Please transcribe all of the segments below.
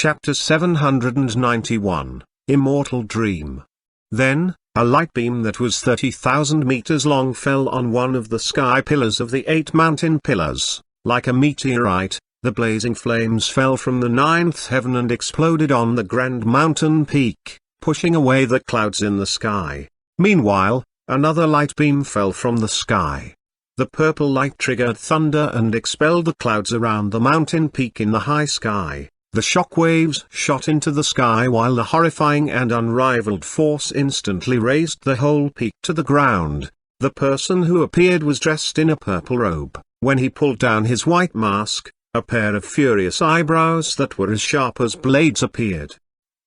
Chapter 791, Immortal Dream. Then, a light beam that was 30,000 meters long fell on one of the sky pillars of the 8 mountain pillars. Like a meteorite, the blazing flames fell from the 9th heaven and exploded on the grand mountain peak, pushing away the clouds in the sky. Meanwhile, another light beam fell from the sky. The purple light triggered thunder and expelled the clouds around the mountain peak in the high sky. The shock waves shot into the sky while the horrifying and unrivaled force instantly raised the whole peak to the ground. The person who appeared was dressed in a purple robe. When he pulled down his white mask, a pair of furious eyebrows that were as sharp as blades appeared.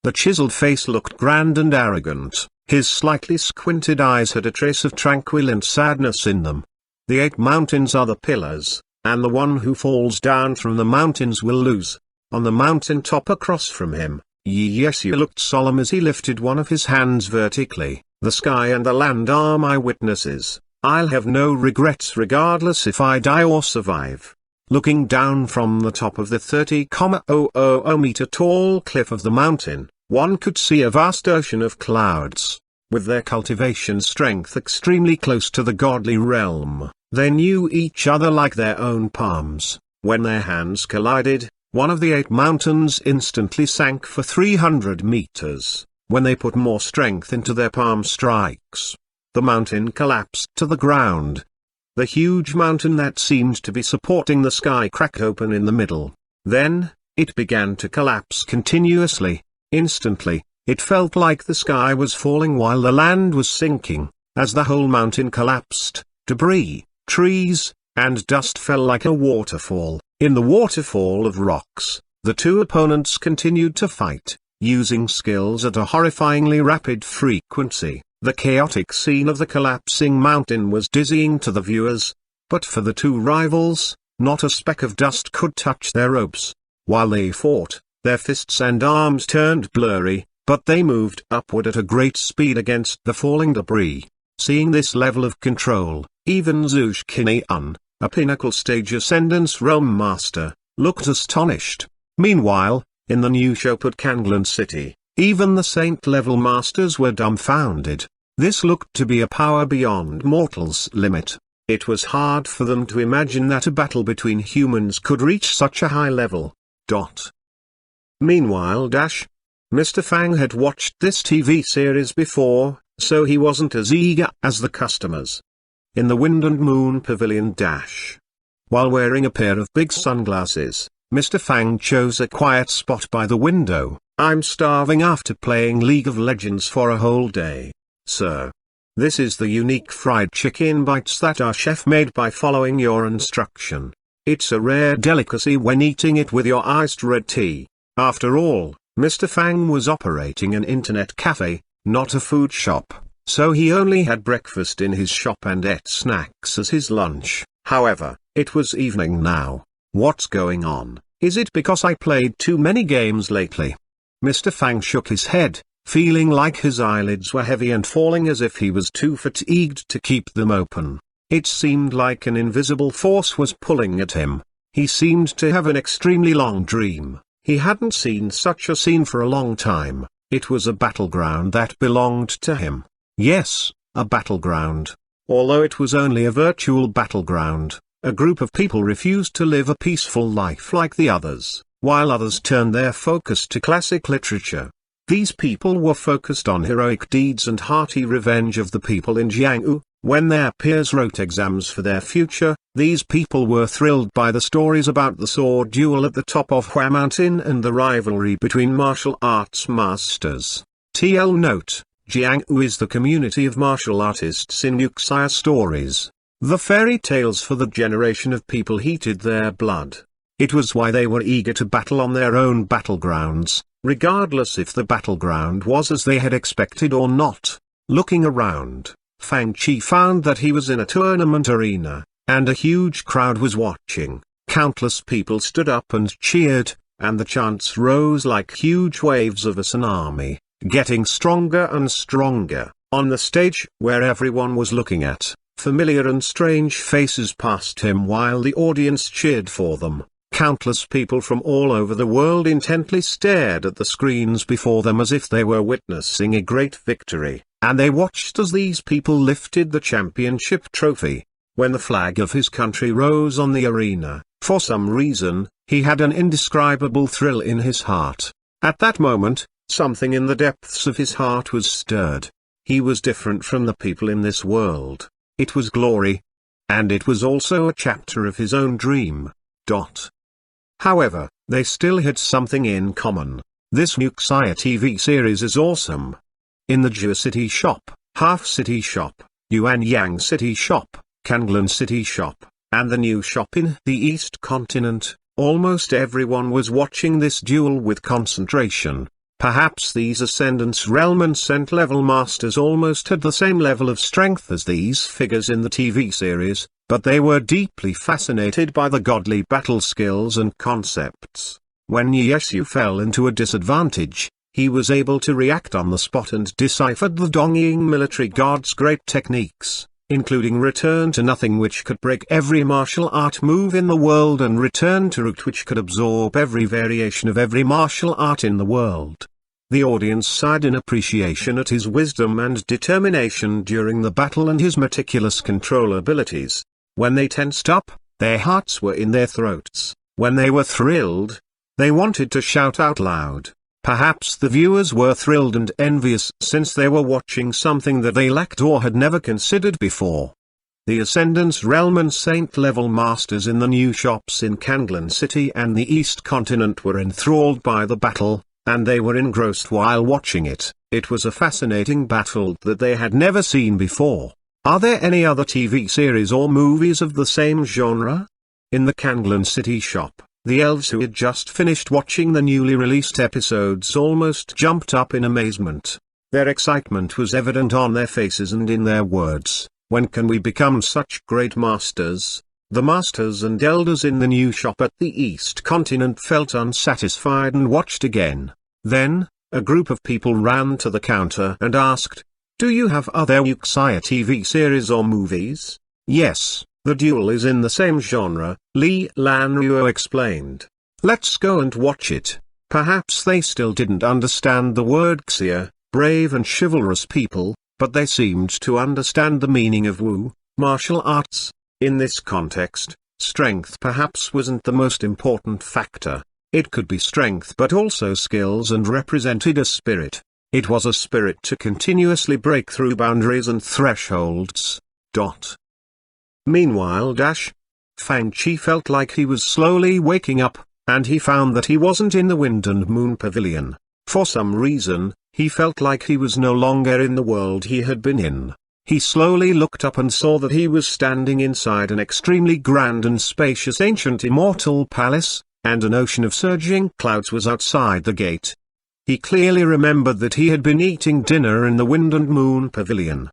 The chiseled face looked grand and arrogant. His slightly squinted eyes had a trace of tranquil sadness in them. The 8 mountains are the pillars, and the one who falls down from the mountains will lose. On the mountain top across from him, Yesu looked solemn as he lifted one of his hands vertically. The sky and the land are my witnesses. I'll have no regrets regardless if I die or survive. Looking down from the top of the 30,000 meter tall cliff of the mountain, one could see a vast ocean of clouds. With their cultivation strength extremely close to the godly realm, they knew each other like their own palms. When their hands collided, one of the 8 mountains instantly sank for 300 meters. When they put more strength into their palm strikes, the mountain collapsed to the ground. The huge mountain that seemed to be supporting the sky cracked open in the middle. Then, it began to collapse continuously. Instantly, it felt like the sky was falling while the land was sinking. As the whole mountain collapsed, debris, trees, and dust fell like a waterfall. In the waterfall of rocks, the 2 opponents continued to fight, using skills at a horrifyingly rapid frequency. The chaotic scene of the collapsing mountain was dizzying to the viewers, but for the 2 rivals, not a speck of dust could touch their robes. While they fought, their fists and arms turned blurry, but they moved upward at a great speed against the falling debris. Seeing this level of control, even Xuanhuan, a pinnacle stage ascendance realm master, looked astonished. Meanwhile, in the new Xuanhuan city, even the saint-level masters were dumbfounded. This looked to be a power beyond mortals' limit. It was hard for them to imagine that a battle between humans could reach such a high level. Meanwhile, Mr. Fang had watched this TV series before, so he wasn't as eager as the customers. In the Wind and Moon Pavilion while wearing a pair of big sunglasses, Mr. Fang chose a quiet spot by the window. I'm starving after playing League of Legends for a whole day, sir. This is the unique fried chicken bites that our chef made by following your instruction. It's a rare delicacy when eating it with your iced red tea. After all, Mr. Fang was operating an internet cafe, not a food shop. So he only had breakfast in his shop and ate snacks as his lunch. However, it was evening now. What's going on? Is it because I played too many games lately? Mr. Fang shook his head, feeling like his eyelids were heavy and falling as if he was too fatigued to keep them open. It seemed like an invisible force was pulling at him. He seemed to have an extremely long dream. He hadn't seen such a scene for a long time. It was a battleground that belonged to him. Yes, a battleground. Although it was only a virtual battleground, a group of people refused to live a peaceful life like the others, while others turned their focus to classic literature. These people were focused on heroic deeds and hearty revenge of the people in Jianghu. When their peers wrote exams for their future, these people were thrilled by the stories about the sword duel at the top of Hua Mountain and the rivalry between martial arts masters. TL note. Jianghu is the community of martial artists in Wuxia stories. The fairy tales for the generation of people heated their blood. It was why they were eager to battle on their own battlegrounds, regardless if the battleground was as they had expected or not. Looking around, Fang Qi found that he was in a tournament arena, and a huge crowd was watching. Countless people stood up and cheered, and the chants rose like huge waves of a tsunami, getting stronger and stronger. On the stage, where everyone was looking at, familiar and strange faces passed him while the audience cheered for them. Countless people from all over the world intently stared at the screens before them as if they were witnessing a great victory, and they watched as these people lifted the championship trophy. When the flag of his country rose on the arena, for some reason, he had an indescribable thrill in his heart. At that moment, something in the depths of his heart was stirred. He was different from the people in this world. It was glory. And it was also a chapter of his own dream. However, they still had something in common. This new Xia TV series is awesome. In the Jua City Shop, Half City Shop, Yuanyang City Shop, Kanglan City Shop, and the new shop in the East Continent, almost everyone was watching this duel with concentration. Perhaps these Ascendance Realm and Ascent level masters almost had the same level of strength as these figures in the TV series, but they were deeply fascinated by the godly battle skills and concepts. When Yesu fell into a disadvantage, he was able to react on the spot and deciphered the Dongying military god's great techniques, including return to nothing, which could break every martial art move in the world, and return to root, which could absorb every variation of every martial art in the world. The audience sighed in appreciation at his wisdom and determination during the battle and his meticulous control abilities. When they tensed up, their hearts were in their throats. When they were thrilled, they wanted to shout out loud. Perhaps the viewers were thrilled and envious since they were watching something that they lacked or had never considered before. The Ascendance Realm and Saint level masters in the new shops in Kanglan City and the East Continent were enthralled by the battle, and they were engrossed while watching it. It was a fascinating battle that they had never seen before. Are there any other TV series or movies of the same genre? In the Kanglan City Shop, the elves who had just finished watching the newly released episodes almost jumped up in amazement. Their excitement was evident on their faces and in their words. When can we become such great masters? The masters and elders in the new shop at the East Continent felt unsatisfied and watched again. Then, a group of people ran to the counter and asked, "Do you have other Xia TV series or movies?" "Yes, the duel is in the same genre," Li Lanruo explained. "Let's go and watch it." Perhaps they still didn't understand the word Xia, brave and chivalrous people, but they seemed to understand the meaning of Wu, martial arts. In this context, strength perhaps wasn't the most important factor. It could be strength but also skills, and represented a spirit. It was a spirit to continuously break through boundaries and thresholds. Meanwhile, Fang Chi felt like he was slowly waking up, and he found that he wasn't in the Wind and Moon Pavilion. For some reason, he felt like he was no longer in the world he had been in. He slowly looked up and saw that he was standing inside an extremely grand and spacious ancient immortal palace, and an ocean of surging clouds was outside the gate. He clearly remembered that he had been eating dinner in the Wind and Moon Pavilion.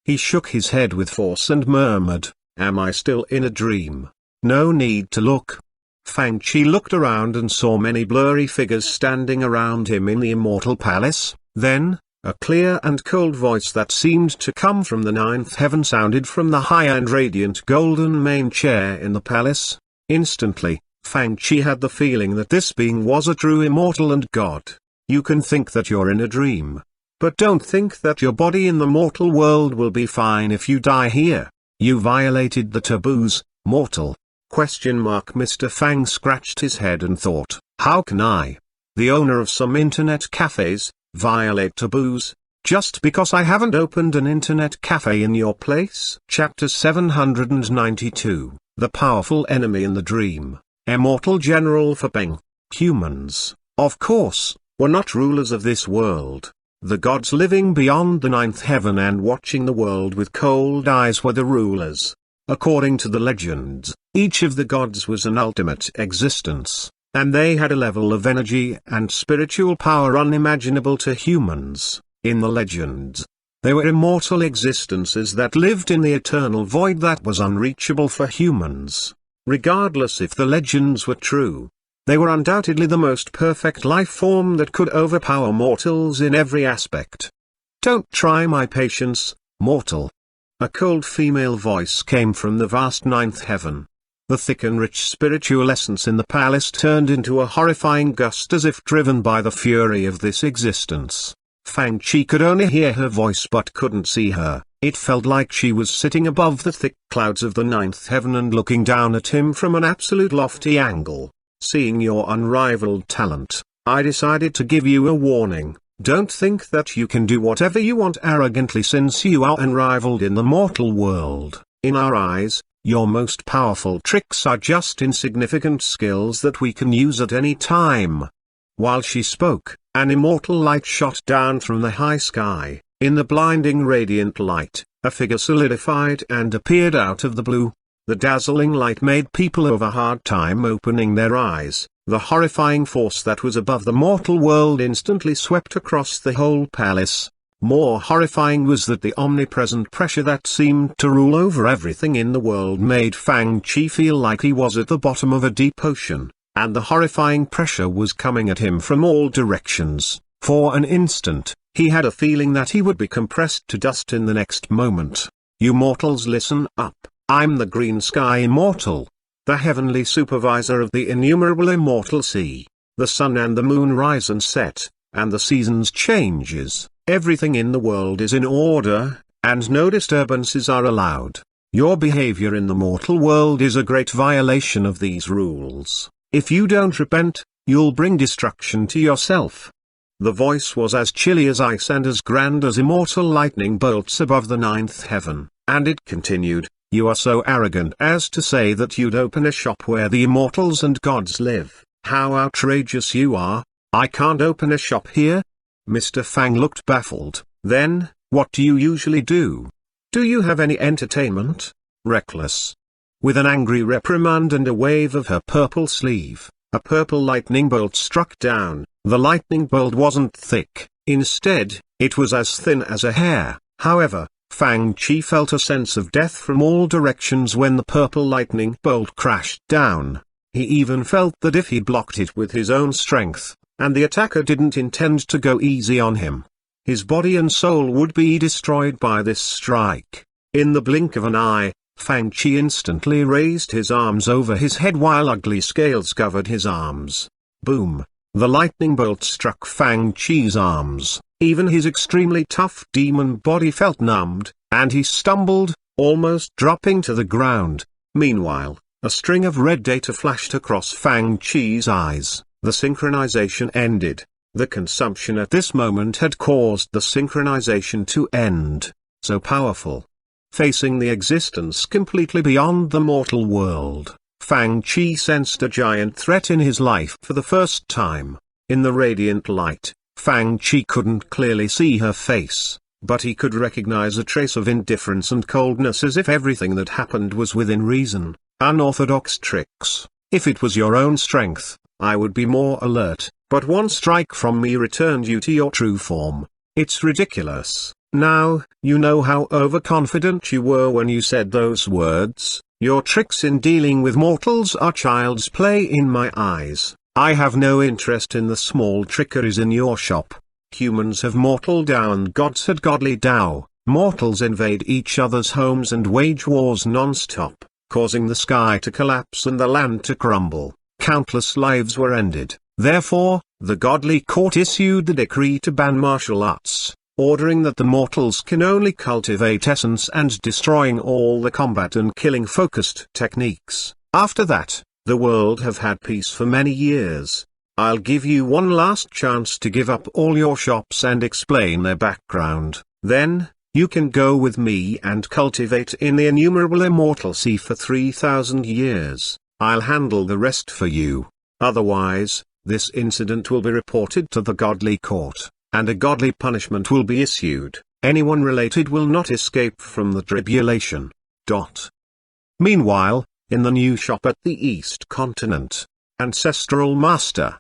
He shook his head with force and murmured, "Am I still in a dream? No need to look." Fang Chi looked around and saw many blurry figures standing around him in the immortal palace. Then, a clear and cold voice that seemed to come from the ninth heaven sounded from the high and radiant golden main chair in the palace. Instantly, Fang Chi had the feeling that this being was a true immortal and god. You can think that you're in a dream, but don't think that your body in the mortal world will be fine if you die here. You violated the taboos, mortal. Mr. Fang scratched his head and thought, how can I, the owner of some internet cafes, violate taboos, just because I haven't opened an internet cafe in your place? Chapter 792, The Powerful Enemy in the Dream. Immortal General Feng. Humans, of course, were not rulers of this world. The gods living beyond the ninth heaven and watching the world with cold eyes were the rulers. According to the legends, each of the gods was an ultimate existence, and they had a level of energy and spiritual power unimaginable to humans. In the legends, they were immortal existences that lived in the eternal void that was unreachable for humans. Regardless if the legends were true, they were undoubtedly the most perfect life form that could overpower mortals in every aspect. Don't try my patience, mortal. A cold female voice came from the vast ninth heaven. The thick and rich spiritual essence in the palace turned into a horrifying gust as if driven by the fury of this existence. Fang Chi could only hear her voice but couldn't see her. It felt like she was sitting above the thick clouds of the ninth heaven and looking down at him from an absolute lofty angle. Seeing your unrivaled talent, I decided to give you a warning. Don't think that you can do whatever you want arrogantly since you are unrivaled in the mortal world. In our eyes, your most powerful tricks are just insignificant skills that we can use at any time. While she spoke, an immortal light shot down from the high sky. In the blinding radiant light, a figure solidified and appeared out of the blue. The dazzling light made people have a hard time opening their eyes. The horrifying force that was above the mortal world instantly swept across the whole palace. More horrifying was that the omnipresent pressure that seemed to rule over everything in the world made Fang Chi feel like he was at the bottom of a deep ocean, and the horrifying pressure was coming at him from all directions. For an instant, he had a feeling that he would be compressed to dust in the next moment. You mortals, listen up. I'm the Green Sky Immortal, the heavenly supervisor of the innumerable immortal sea. The sun and the moon rise and set, and the seasons changes. Everything in the world is in order, and no disturbances are allowed. Your behavior in the mortal world is a great violation of these rules. If you don't repent, you'll bring destruction to yourself. The voice was as chilly as ice and as grand as immortal lightning bolts above the ninth heaven, and it continued. You are so arrogant as to say that you'd open a shop where the immortals and gods live. How outrageous you are. I can't open a shop here. Mr. Fang looked baffled. Then, what do you usually do? Do you have any entertainment? Reckless. With an angry reprimand and a wave of her purple sleeve, a purple lightning bolt struck down. The lightning bolt wasn't thick. Instead, it was as thin as a hair. However, Fang Chi felt a sense of death from all directions when the purple lightning bolt crashed down. He even felt that if he blocked it with his own strength, and the attacker didn't intend to go easy on him, his body and soul would be destroyed by this strike. In the blink of an eye, Fang Chi instantly raised his arms over his head while ugly scales covered his arms. Boom! The lightning bolt struck Fang Chi's arms. Even his extremely tough demon body felt numbed, and he stumbled, almost dropping to the ground. Meanwhile, a string of red data flashed across Fang Chi's eyes. The synchronization ended. The consumption at this moment had caused the synchronization to end. So powerful. Facing the existence completely beyond the mortal world, Fang Chi sensed a giant threat in his life for the first time. In the radiant light, Fang Chi couldn't clearly see her face, but he could recognize a trace of indifference and coldness as if everything that happened was within reason. Unorthodox tricks. If it was your own strength, I would be more alert, but one strike from me returned you to your true form. It's ridiculous. Now, you know how overconfident you were when you said those words. Your tricks in dealing with mortals are child's play in my eyes. I have no interest in the small trickeries in your shop. Humans have mortal Tao and gods had godly Tao. Mortals invade each other's homes and wage wars non-stop, causing the sky to collapse and the land to crumble. Countless lives were ended. Therefore, the godly court issued the decree to ban martial arts, ordering that the mortals can only cultivate essence and destroying all the combat and killing focused techniques. After that, the world have had peace for many years. I'll give you one last chance to give up all your shops and explain their background. Then, you can go with me and cultivate in the innumerable immortal sea for 3,000 years. I'll handle the rest for you. Otherwise, this incident will be reported to the godly court, and a godly punishment will be issued. Anyone related will not escape from the tribulation. Meanwhile, in the new shop at the East Continent, Ancestral Master.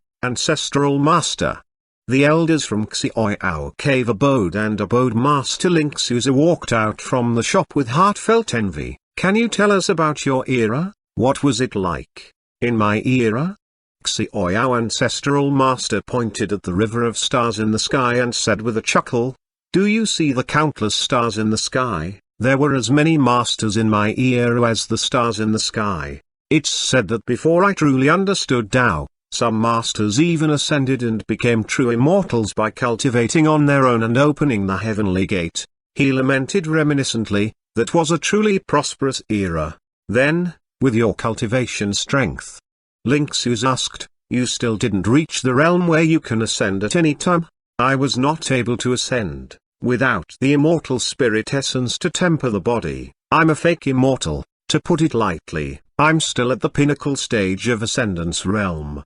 The elders from Xuanhuan Cave Abode and Abode Master Link Suza walked out from the shop with heartfelt envy. Can you tell us about your era? What was it like? In my era? Xuanhuan Ancestral Master pointed at the river of stars in the sky and said with a chuckle, do you see the countless stars in the sky? There were as many masters in my era as the stars in the sky. It's said that before I truly understood Tao, some masters even ascended and became true immortals by cultivating on their own and opening the heavenly gate. He lamented reminiscently, that was a truly prosperous era. Then, with your cultivation strength, Linksuz asked, you still didn't reach the realm where you can ascend at any time? I was not able to ascend, without the immortal spirit essence to temper the body. I'm a fake immortal, to put it lightly. I'm still at the pinnacle stage of Ascendance realm.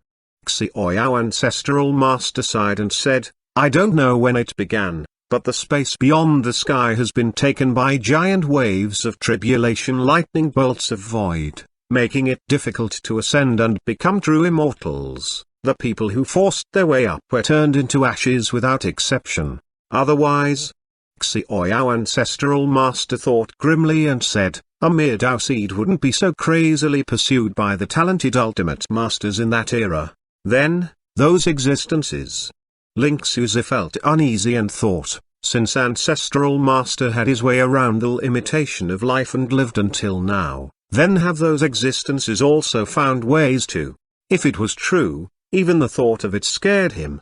Xuanhuan ancestral master sighed and said, I don't know when it began, but the space beyond the sky has been taken by giant waves of tribulation, lightning bolts of void, making it difficult to ascend and become true immortals. The people who forced their way up were turned into ashes without exception. Otherwise, Xuanhuan ancestral master thought grimly and said, a mere Tao seed wouldn't be so crazily pursued by the talented ultimate masters in that era. Then, those existences. Linksuz felt uneasy and thought, since Ancestral Master had his way around the limitation of life and lived until now, then have those existences also found ways to? If it was true, even the thought of it scared him.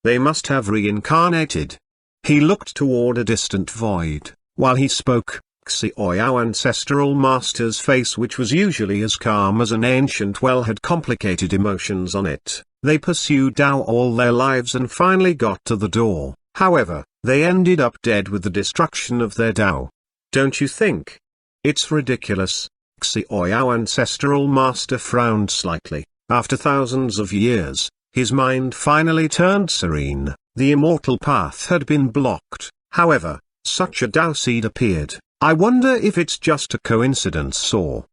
They must have reincarnated. He looked toward a distant void. While he spoke, Xuanhuan Ancestral Master's face, which was usually as calm as an ancient well, had complicated emotions on it. They pursued Tao all their lives and finally got to the door. However, they ended up dead with the destruction of their Tao. Don't you think? It's ridiculous. Xuanhuan Ancestral Master frowned slightly. After thousands of years, his mind finally turned serene. The immortal path had been blocked. However, such a Tao seed appeared. I wonder if it's just a coincidence or...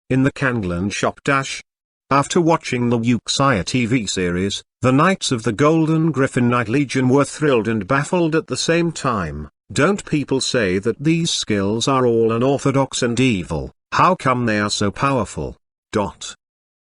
In the Kanglan shop. After watching the Wuxia TV series, the Knights of the Golden Griffin Knight Legion were thrilled and baffled at the same time. Don't people say that these skills are all unorthodox and evil? How come they are so powerful?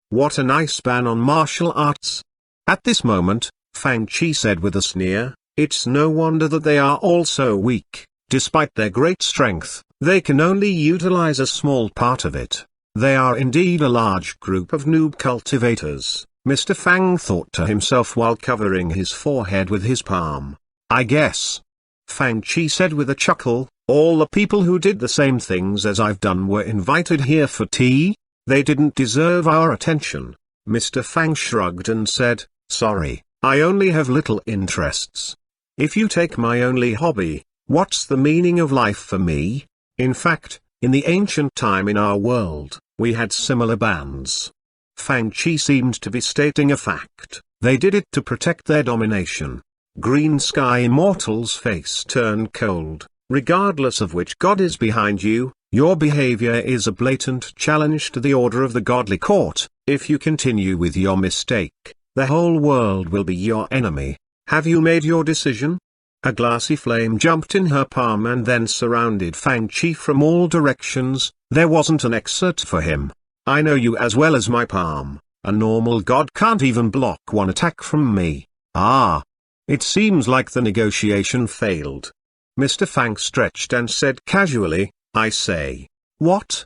What a nice ban on martial arts. At this moment, Fang Qi said with a sneer, it's no wonder that they are all so weak. Despite their great strength, they can only utilize a small part of it. They are indeed a large group of noob cultivators, Mr. Fang thought to himself while covering his forehead with his palm. I guess. Fang Qi said with a chuckle, all the people who did the same things as I've done were invited here for tea? They didn't deserve our attention. Mr. Fang shrugged and said, sorry, I only have little interests. If you take my only hobby, what's the meaning of life for me? In fact, in the ancient time in our world, we had similar bans. Fang Qi seemed to be stating a fact. They did it to protect their domination. Green Sky Immortal's face turned cold. Regardless of which god is behind you, your behavior is a blatant challenge to the order of the godly court. If you continue with your mistake, the whole world will be your enemy. Have you made your decision? A glassy flame jumped in her palm and then surrounded Fang Qi from all directions. There wasn't an exit for him. I know you as well as my palm. A normal god can't even block one attack from me. Ah. It seems like the negotiation failed. Mr. Fang stretched and said casually, I say. What?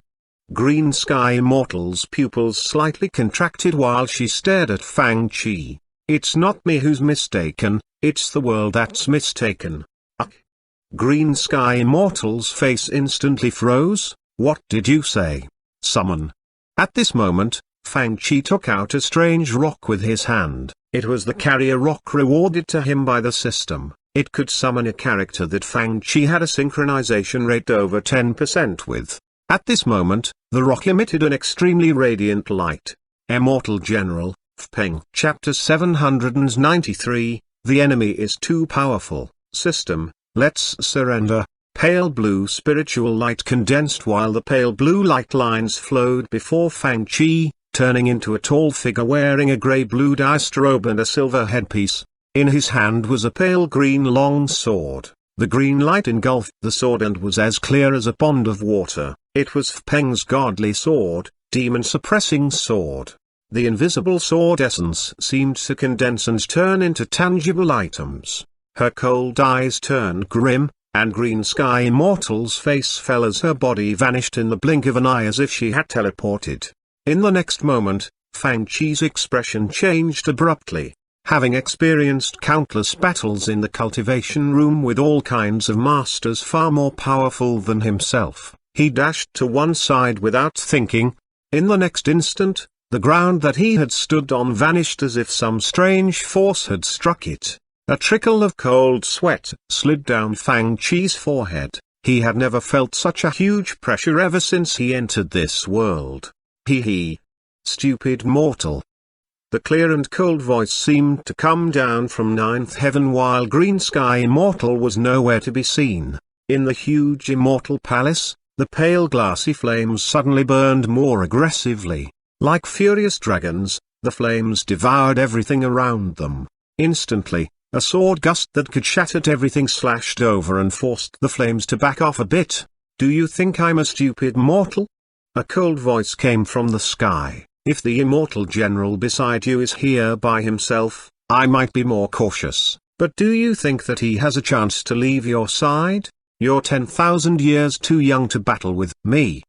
Green Sky Immortal's pupils slightly contracted while she stared at Fang Qi. It's not me who's mistaken, it's the world that's mistaken. Green Sky Immortal's face instantly froze. What did you say? Summon. At this moment, Fang Qi took out a strange rock with his hand. It was the carrier rock rewarded to him by the system. It could summon a character that Fang Qi had a synchronization rate over 10% with. At this moment, the rock emitted an extremely radiant light. Immortal General, Fpeng. Chapter 793, The enemy is too powerful. System, let's surrender. Pale blue spiritual light condensed while the pale blue light lines flowed before Fang Qi, turning into a tall figure wearing a grey-blue diced robe and a silver headpiece. In his hand was a pale green long sword. The green light engulfed the sword and was as clear as a pond of water. It was Fpeng's godly sword, demon-suppressing sword. The invisible sword essence seemed to condense and turn into tangible items. Her cold eyes turned grim. and Green Sky Immortal's face fell as her body vanished in the blink of an eye as if she had teleported. In the next moment, Fang Chi's expression changed abruptly. Having experienced countless battles in the cultivation room with all kinds of masters far more powerful than himself, he dashed to one side without thinking. In the next instant, the ground that he had stood on vanished as if some strange force had struck it. A trickle of cold sweat slid down Fang Chi's forehead. He had never felt such a huge pressure ever since he entered this world. Hee. Stupid mortal. The clear and cold voice seemed to come down from ninth heaven while Green Sky Immortal was nowhere to be seen. In the huge immortal palace, the pale glassy flames suddenly burned more aggressively. Like furious dragons, the flames devoured everything around them. Instantly, a sword gust that could shatter everything slashed over and forced the flames to back off a bit. Do you think I'm a stupid mortal? A cold voice came from the sky. If the immortal general beside you is here by himself, I might be more cautious, but do you think that he has a chance to leave your side? You're 10,000 years too young to battle with me.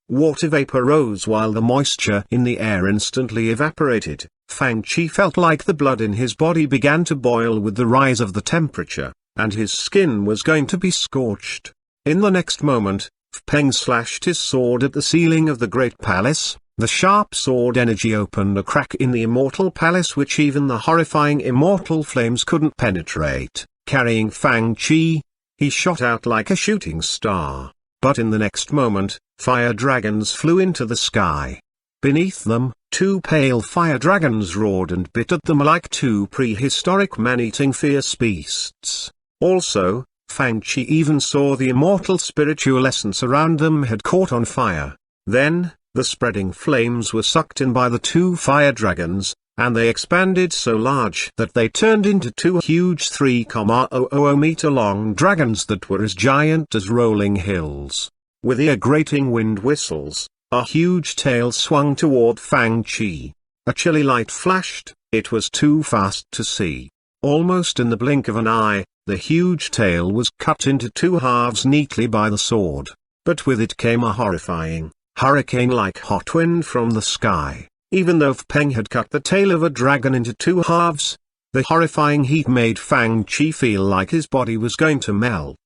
Water vapor rose while the moisture in the air instantly evaporated. Fang Chi felt like the blood in his body began to boil with the rise of the temperature, and his skin was going to be scorched. In the next moment, Peng slashed his sword at the ceiling of the great palace. The sharp sword energy opened a crack in the immortal palace which even the horrifying immortal flames couldn't penetrate. Carrying Fang Chi, he shot out like a shooting star. But in the next moment, fire dragons flew into the sky. Beneath them, two pale fire dragons roared and bit at them like two prehistoric man-eating fierce beasts. Also, Fang Chi even saw the immortal spiritual essence around them had caught on fire. Then, the spreading flames were sucked in by the two fire dragons, and they expanded so large that they turned into two huge 3,000-meter-long dragons that were as giant as rolling hills. With ear-grating wind whistles, a huge tail swung toward Fang Chi. A chilly light flashed. It was too fast to see. Almost in the blink of an eye, the huge tail was cut into two halves neatly by the sword. But with it came a horrifying, hurricane-like hot wind from the sky. Even though Peng had cut the tail of a dragon into two halves, the horrifying heat made Fang Chi feel like his body was going to melt.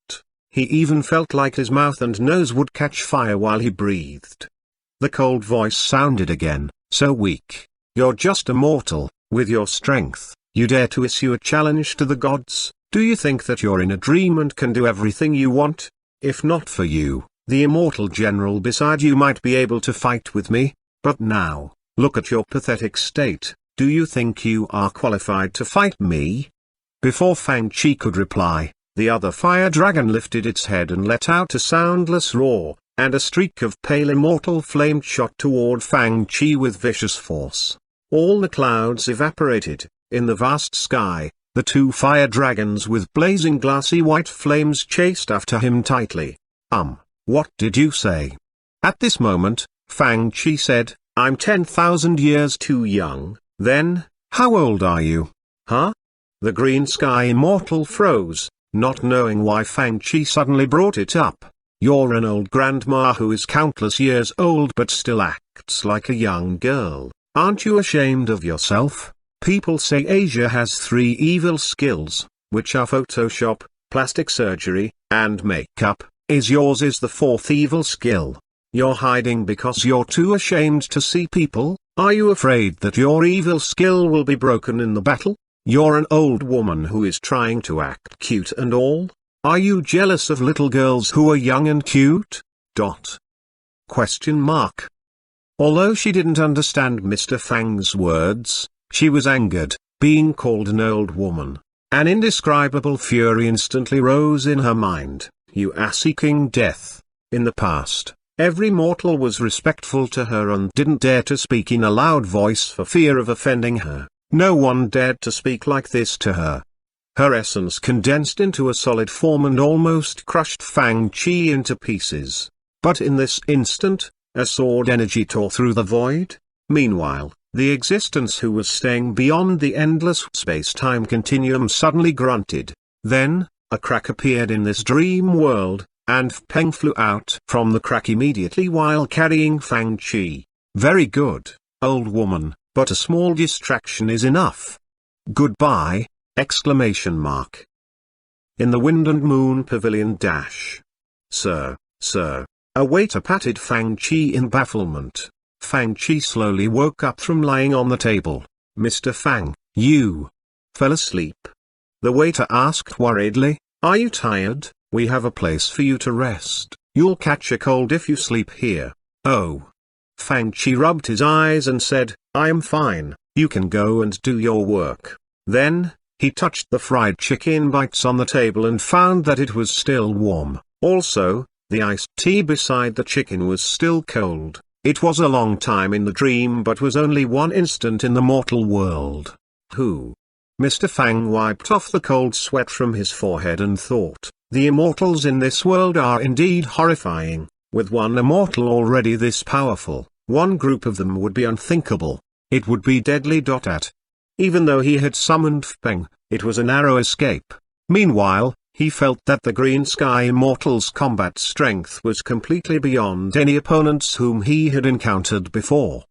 He even felt like his mouth and nose would catch fire while he breathed. The cold voice sounded again, so weak. You're just a mortal. With your strength, you dare to issue a challenge to the gods? Do you think that you're in a dream and can do everything you want? If not for you, the immortal general beside you might be able to fight with me. But now, look at your pathetic state. Do you think you are qualified to fight me? Before Fang Chi could reply, the other fire dragon lifted its head and let out a soundless roar, and a streak of pale immortal flame shot toward Fang Chi with vicious force. All the clouds evaporated. In the vast sky, the two fire dragons with blazing glassy white flames chased after him tightly. What did you say? At this moment, Fang Chi said, I'm 10,000 years too young. Then, how old are you? Huh? The Green Sky Immortal froze, not knowing why Fang Chi suddenly brought it up. You're an old grandma who is countless years old but still acts like a young girl. Aren't you ashamed of yourself? People say Asia has 3 evil skills, which are Photoshop, plastic surgery, and makeup. Yours is the 4th evil skill. You're hiding because you're too ashamed to see people? Are you afraid that your evil skill will be broken in the battle? You're an old woman who is trying to act cute and all? Are you jealous of little girls who are young and cute? Question mark. Although she didn't understand Mr. Fang's words, she was angered, being called an old woman. An indescribable fury instantly rose in her mind. You are seeking death. In the past, every mortal was respectful to her and didn't dare to speak in a loud voice for fear of offending her. No one dared to speak like this to her. Her essence condensed into a solid form and almost crushed Fang Chi into pieces. But in this instant, a sword energy tore through the void. Meanwhile, the existence who was staying beyond the endless space-time continuum suddenly grunted. Then, A crack appeared in this dream world, and Peng flew out from the crack immediately while carrying Fang Qi. Very good, old woman, but a small distraction is enough. Goodbye! Exclamation mark. In the Wind and Moon Pavilion dash. Sir, sir. A waiter patted Fang Qi in bafflement. Fang Qi slowly woke up from lying on the table. Mr. Fang, you fell asleep? The waiter asked worriedly. Are you tired? We have a place for you to rest. You'll catch a cold if you sleep here. Oh. Fang Qi rubbed his eyes and said, I am fine, you can go and do your work. Then, he touched the fried chicken bites on the table and found that it was still warm. Also, the iced tea beside the chicken was still cold. It was a long time in the dream but was only one instant in the mortal world. Who? Mr. Fang wiped off the cold sweat from his forehead and thought, the immortals in this world are indeed horrifying. With one immortal already this powerful, one group of them would be unthinkable. It would be deadly. Even though he had summoned Peng, it was a narrow escape. Meanwhile, he felt that the Green Sky Immortals' combat strength was completely beyond any opponents whom he had encountered before.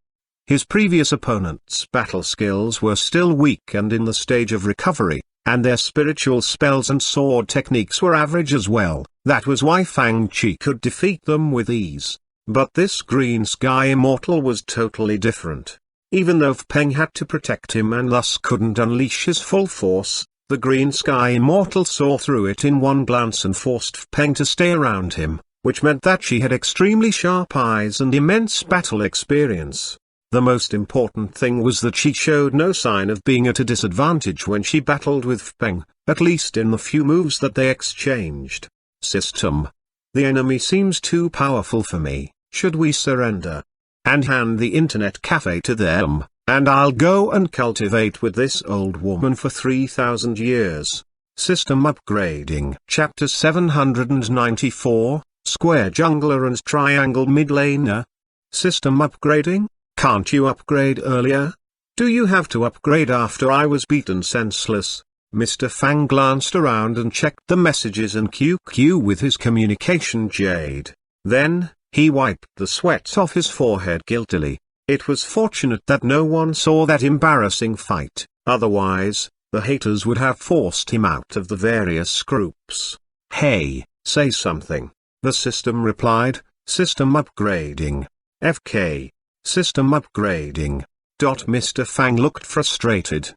His previous opponents' battle skills were still weak and in the stage of recovery, and their spiritual spells and sword techniques were average as well. That was why Fang Qi could defeat them with ease. But this Green Sky Immortal was totally different. Even though Peng had to protect him and thus couldn't unleash his full force, the Green Sky Immortal saw through it in one glance and forced Peng to stay around him, which meant that she had extremely sharp eyes and immense battle experience. The most important thing was that she showed no sign of being at a disadvantage when she battled with Peng, at least in the few moves that they exchanged. System. The enemy seems too powerful for me. Should we surrender? And hand the internet cafe to them, and I'll go and cultivate with this old woman for 3,000 years. System upgrading. Chapter 794, Square Jungler and Triangle Mid Laner. System upgrading? Can't you upgrade earlier? Do you have to upgrade after I was beaten senseless? Mr. Fang glanced around and checked the messages and QQ with his communication jade. Then, he wiped the sweat off his forehead guiltily. It was fortunate that no one saw that embarrassing fight, otherwise, the haters would have forced him out of the various groups. Hey, say something. The system replied, system upgrading. FK. System upgrading. Mr. Fang looked frustrated.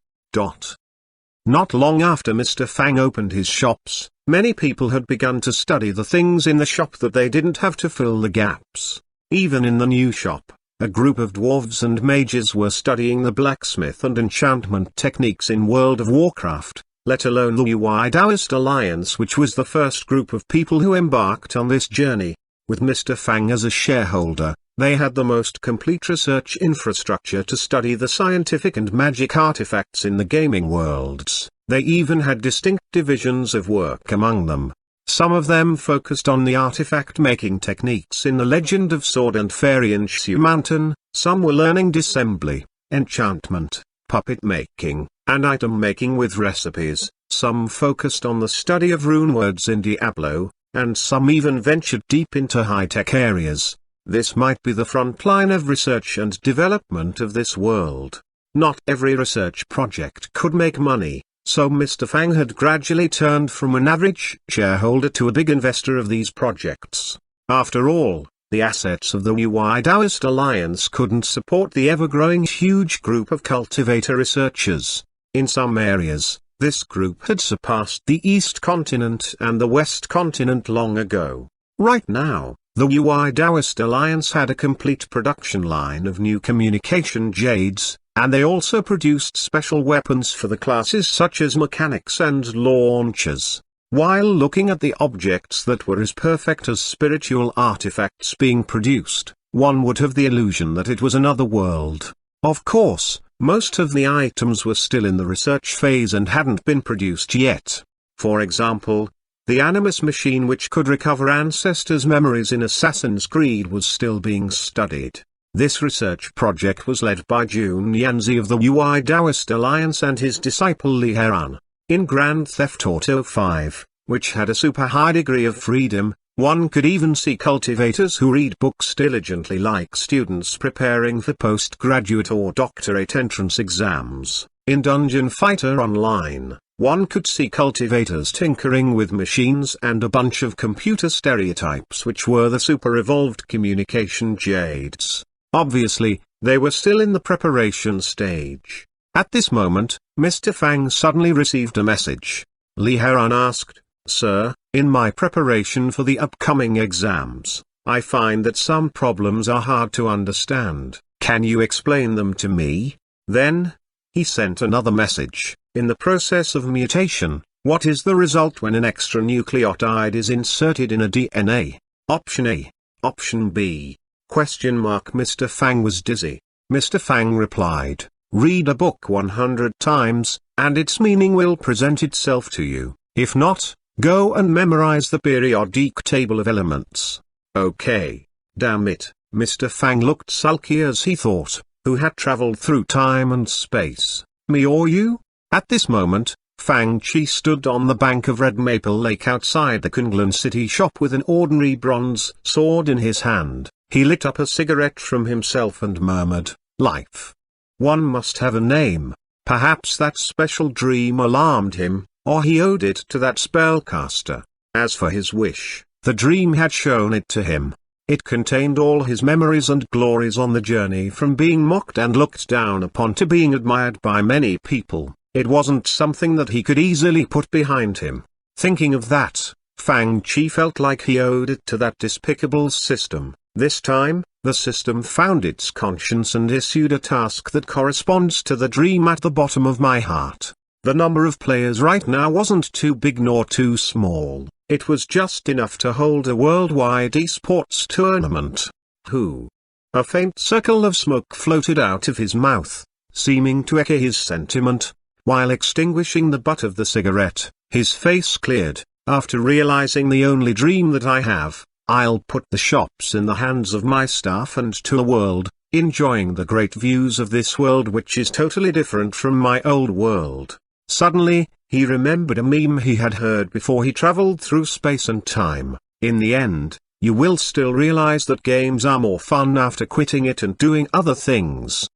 Not long after Mr. Fang opened his shops, many people had begun to study the things in the shop that they didn't have to fill the gaps. Even in the new shop, a group of dwarves and mages were studying the blacksmith and enchantment techniques in World of Warcraft, let alone the UI Taoist Alliance, which was the first group of people who embarked on this journey. With Mr. Fang as a shareholder, they had the most complete research infrastructure to study the scientific and magic artifacts in the gaming worlds. They even had distinct divisions of work among them. Some of them focused on the artifact-making techniques in the Legend of Sword and Fairy in Shu Mountain, some were learning disassembly, enchantment, puppet-making, and item-making with recipes, some focused on the study of runewords in Diablo, and some even ventured deep into high-tech areas. This might be the front line of research and development of this world. Not every research project could make money, so Mr. Fang had gradually turned from an average shareholder to a big investor of these projects. After all, the assets of the UI Taoist Alliance couldn't support the ever-growing huge group of cultivator researchers. In some areas, this group had surpassed the East Continent and the West Continent long ago. Right now, the UI Taoist Alliance had a complete production line of new communication jades, and they also produced special weapons for the classes such as mechanics and launchers. While looking at the objects that were as perfect as spiritual artifacts being produced, one would have the illusion that it was another world. Of course, most of the items were still in the research phase and hadn't been produced yet. For example, the Animus machine, which could recover ancestors' memories in Assassin's Creed, was still being studied. This research project was led by Jun Yanzi of the UI Taoist Alliance and his disciple Li Heran. In Grand Theft Auto 5, which had a super high degree of freedom. One could even see cultivators who read books diligently like students preparing for postgraduate or doctorate entrance exams. In Dungeon Fighter Online, one could see cultivators tinkering with machines and a bunch of computer stereotypes which were the super-evolved communication jades. Obviously, they were still in the preparation stage. At this moment, Mr. Fang suddenly received a message. Li Heran asked, "Sir, in my preparation for the upcoming exams, I find that some problems are hard to understand. Can you explain them to me?" Then, he sent another message. In the process of mutation, what is the result when an extra nucleotide is inserted in a DNA? Option A. Option B. Mr. Fang was dizzy. Mr. Fang replied, "Read a book 100 times, and its meaning will present itself to you. If not, go and memorize the periodic table of elements." Okay. Damn it, Mr. Fang looked sulky as he thought, who had traveled through time and space, me or you? At this moment, Fang Chi stood on the bank of Red Maple Lake outside the Kunglan City shop with an ordinary bronze sword in his hand. He lit up a cigarette from himself and murmured, "Life. One must have a name." Perhaps that special dream alarmed him, or he owed it to that spellcaster. As for his wish, the dream had shown it to him. It contained all his memories and glories on the journey from being mocked and looked down upon to being admired by many people. It wasn't something that he could easily put behind him. Thinking of that, Fang Chi felt like he owed it to that despicable system. This time, the system found its conscience and issued a task that corresponds to the dream at the bottom of my heart. The number of players right now wasn't too big nor too small. It was just enough to hold a worldwide esports tournament. Who? A faint circle of smoke floated out of his mouth, seeming to echo his sentiment. While extinguishing the butt of the cigarette, his face cleared. After realizing the only dream that I have, I'll put the shops in the hands of my staff and to a world, enjoying the great views of this world which is totally different from my old world. Suddenly, he remembered a meme he had heard before he traveled through space and time. In the end, you will still realize that games are more fun after quitting it and doing other things.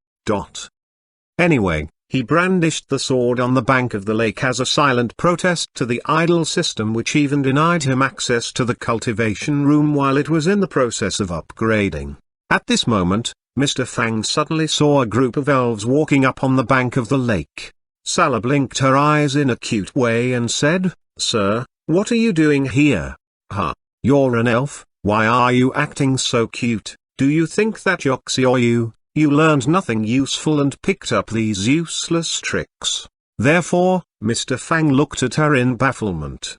Anyway, he brandished the sword on the bank of the lake as a silent protest to the idle system which even denied him access to the cultivation room while it was in the process of upgrading. At this moment, Mr. Fang suddenly saw a group of elves walking up on the bank of the lake. Sala blinked her eyes in a cute way and said, "Sir, what are you doing here?" "Huh, you're an elf, why are you acting so cute? Do you think that Yoxi or you learned nothing useful and picked up these useless tricks?" Therefore, Mr. Fang looked at her in bafflement.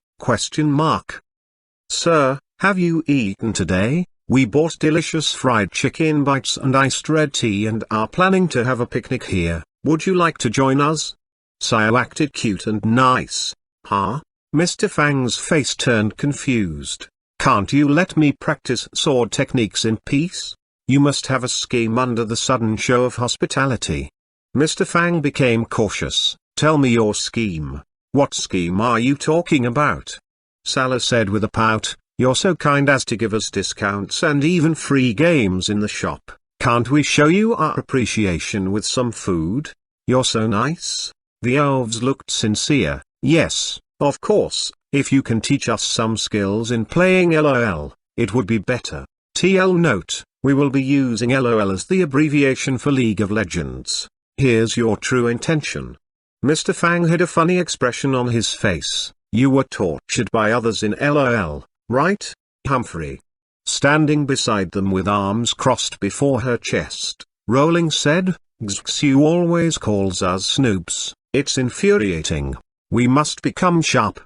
"Sir, have you eaten today? We bought delicious fried chicken bites and iced red tea and are planning to have a picnic here. Would you like to join us?" Sayo acted cute and nice. "Huh?" Mr. Fang's face turned confused. "Can't you let me practice sword techniques in peace? You must have a scheme under the sudden show of hospitality." Mr. Fang became cautious. "Tell me your scheme. What scheme are you talking about?" Sala said with a pout, "You're so kind as to give us discounts and even free games in the shop. Can't we show you our appreciation with some food? You're so nice." The elves looked sincere. "Yes, of course, if you can teach us some skills in playing LOL, it would be better. TL note, we will be using LOL as the abbreviation for League of Legends. Here's your true intention." Mr. Fang had a funny expression on his face. "You were tortured by others in LOL, right, Humphrey?" Standing beside them with arms crossed before her chest, Rowling said, "Xu always calls us noobs. It's infuriating. We must become sharp."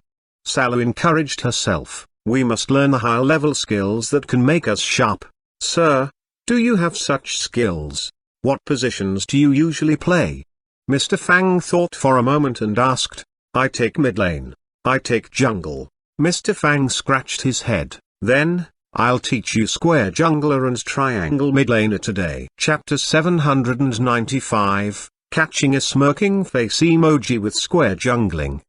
Salo encouraged herself. "We must learn the high-level skills that can make us sharp." "Sir, do you have such skills? What positions do you usually play?" Mr. Fang thought for a moment and asked. "I take mid lane. I take jungle." Mr. Fang scratched his head. "Then, I'll teach you square jungler and triangle mid laner today." Chapter 795, Catching a Smirking Face Emoji with Square Jungling.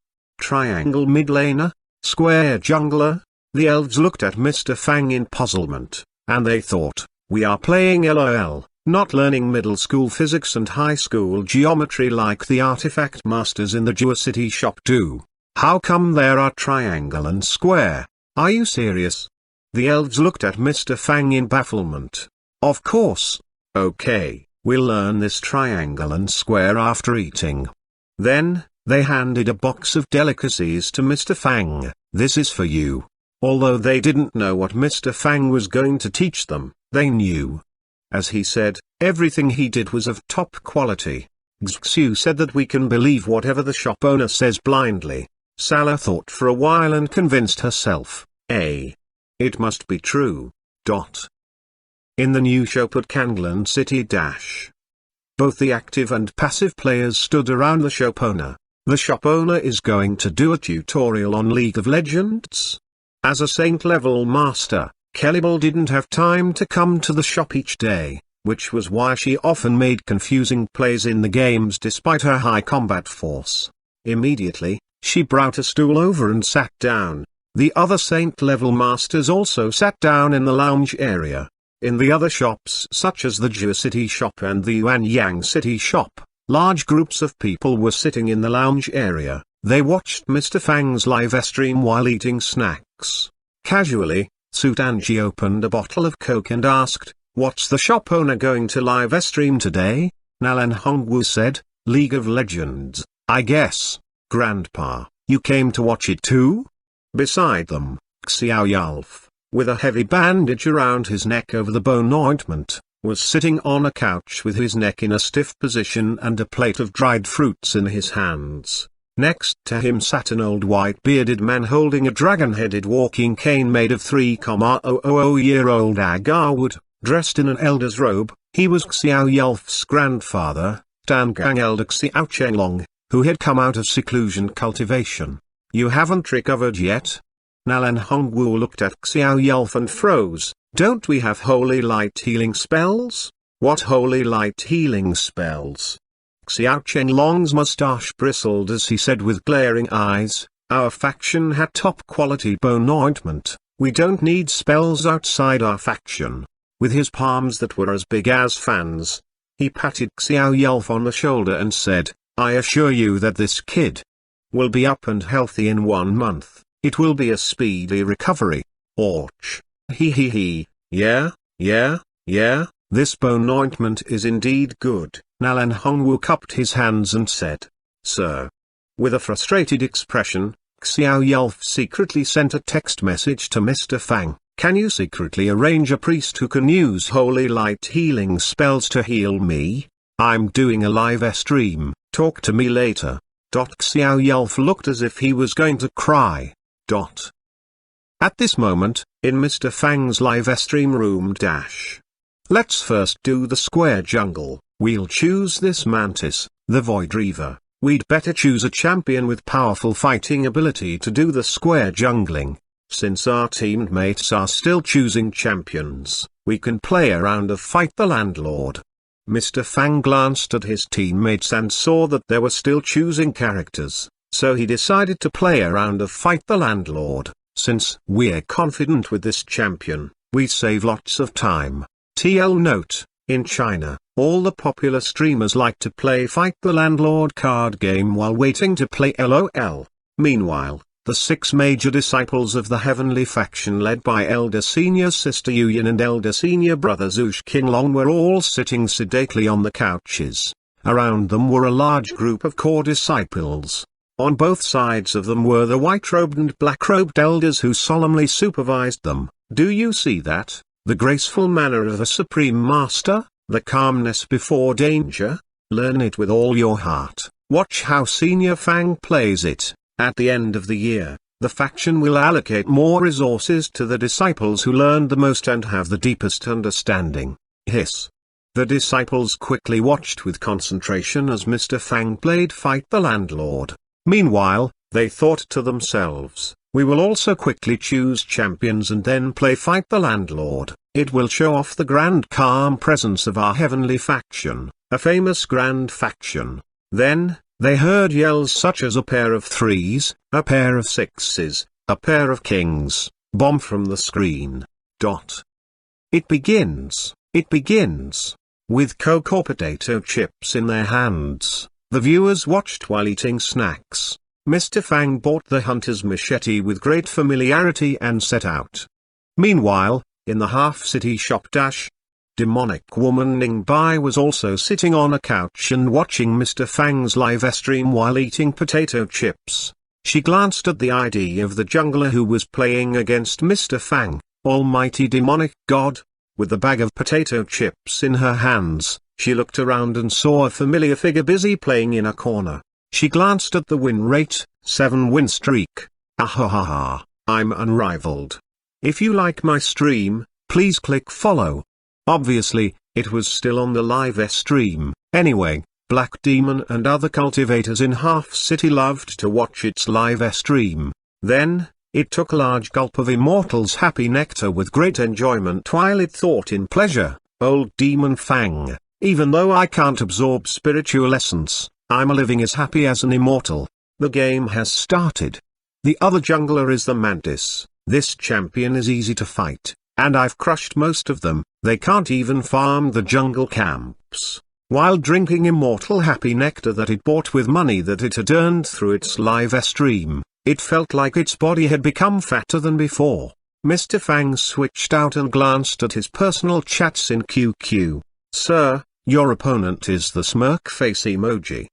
Triangle mid laner? Square jungler? The elves looked at Mr. Fang in puzzlement, and they thought, we are playing LOL, not learning middle school physics and high school geometry like the artifact masters in the Geocity shop do. How come there are triangle and square? Are you serious? The elves looked at Mr. Fang in bafflement. Of course. Okay, we'll learn this triangle and square after eating. Then, they handed a box of delicacies to Mr. Fang. This is for you. Although they didn't know what Mr. Fang was going to teach them, they knew. As he said, everything he did was of top quality. Xu said that we can believe whatever the shop owner says blindly. Salah thought for a while and convinced herself, it must be true. In the new shop at Kanglan City both the active and passive players stood around the shop owner. The shop owner is going to do a tutorial on League of Legends. As a Saint-level master, Kellybell didn't have time to come to the shop each day, which was why she often made confusing plays in the games despite her high combat force. Immediately, she brought a stool over and sat down. The other Saint-level masters also sat down in the lounge area. In the other shops such as the Geocity shop and the Xuanhuan City shop, large groups of people were sitting in the lounge area. They watched Mr. Fang's live stream while eating snacks. Casually, Sutanji opened a bottle of Coke and asked, "What's the shop owner going to live stream today?" Nalan Hongwu said, "League of Legends, I guess." "Grandpa, you came to watch it too?" Beside them, Xiao Yalf, with a heavy bandage around his neck over the bone ointment, was sitting on a couch with his neck in a stiff position and a plate of dried fruits in his hands. Next to him sat an old white-bearded man holding a dragon-headed walking cane made of 3,000-year-old agar wood, dressed in an elder's robe. He was Xiao Yalf's grandfather, Dangang Elder Xiao Chenglong, who had come out of seclusion cultivation. "You haven't recovered yet?" Nalan Hongwu looked at Xiao Yalf and froze. "Don't we have holy light healing spells?" "What holy light healing spells?" Xiao Chenglong's mustache bristled as he said with glaring eyes, "Our faction had top-quality bone ointment. We don't need spells outside our faction." With his palms that were as big as fans, he patted Xiao Yalf on the shoulder and said, "I assure you that this kid will be up and healthy in 1 month. It will be a speedy recovery." "Ouch. He. Yeah. This bone ointment is indeed good." Nalan Hongwu cupped his hands and said, "Sir." With a frustrated expression, Xiao Yalf secretly sent a text message to Mr. Fang. "Can you secretly arrange a priest who can use holy light healing spells to heal me? I'm doing a live stream, talk to me later." Xiao Yalf looked as if he was going to cry. At this moment, in Mr. Fang's live stream room let's first do the square jungle. We'll choose this mantis, the Void Reaver. We'd better choose a champion with powerful fighting ability to do the square jungling. Since our teammates are still choosing champions, we can play a round of Fight the Landlord. Mr. Fang glanced at his teammates and saw that they were still choosing characters, so he decided to play a round of Fight the Landlord. Since we're confident with this champion, we save lots of time. TL note, in China, all the popular streamers like to play Fight the Landlord card game while waiting to play LOL. Meanwhile, the 6 major disciples of the Heavenly Faction led by Elder Senior Sister Yuyan and Elder Senior Brother Zhuge Qinglong were all sitting sedately on the couches. Around them were a large group of core disciples. On both sides of them were the white-robed and black-robed elders who solemnly supervised them. Do you see that? The graceful manner of a supreme master, the calmness before danger? Learn it with all your heart. Watch how Senior Fang plays it. At the end of the year, the faction will allocate more resources to the disciples who learned the most and have the deepest understanding. Hiss. The disciples quickly watched with concentration as Mr. Fang played Fight the Landlord. Meanwhile, they thought to themselves, "We will also quickly choose champions and then play Fight the Landlord. It will show off the grand calm presence of our heavenly faction, a famous grand faction." Then, they heard yells such as a pair of 3s, a pair of 6s, A pair of kings, bomb from the screen. It begins. With Coke or potato chips in their hands, the viewers watched while eating snacks. Mr. Fang bought the hunter's machete with great familiarity and set out. Meanwhile, in the half-city shop demonic woman Ning Bai was also sitting on a couch and watching Mr. Fang's live stream while eating potato chips. She glanced at the ID of the jungler who was playing against Mr. Fang, almighty demonic god. With the bag of potato chips in her hands, she looked around and saw a familiar figure busy playing in a corner. She glanced at the win rate, 7-win streak. Ahahaha, I'm unrivaled. If you like my stream, please click follow. Obviously, it was still on the live stream. Anyway, Black Demon and other cultivators in Half City loved to watch its live stream. Then, it took a large gulp of Immortal's happy nectar with great enjoyment while it thought in pleasure, old Demon Fang, even though I can't absorb spiritual essence, I'm living as happy as an immortal. The game has started. The other jungler is the Mantis. This champion is easy to fight, and I've crushed most of them. They can't even farm the jungle camps. While drinking immortal happy nectar that it bought with money that it had earned through its live stream, it felt like its body had become fatter than before. Mr. Fang switched out and glanced at his personal chats in QQ. Sir, your opponent is the smirk face emoji.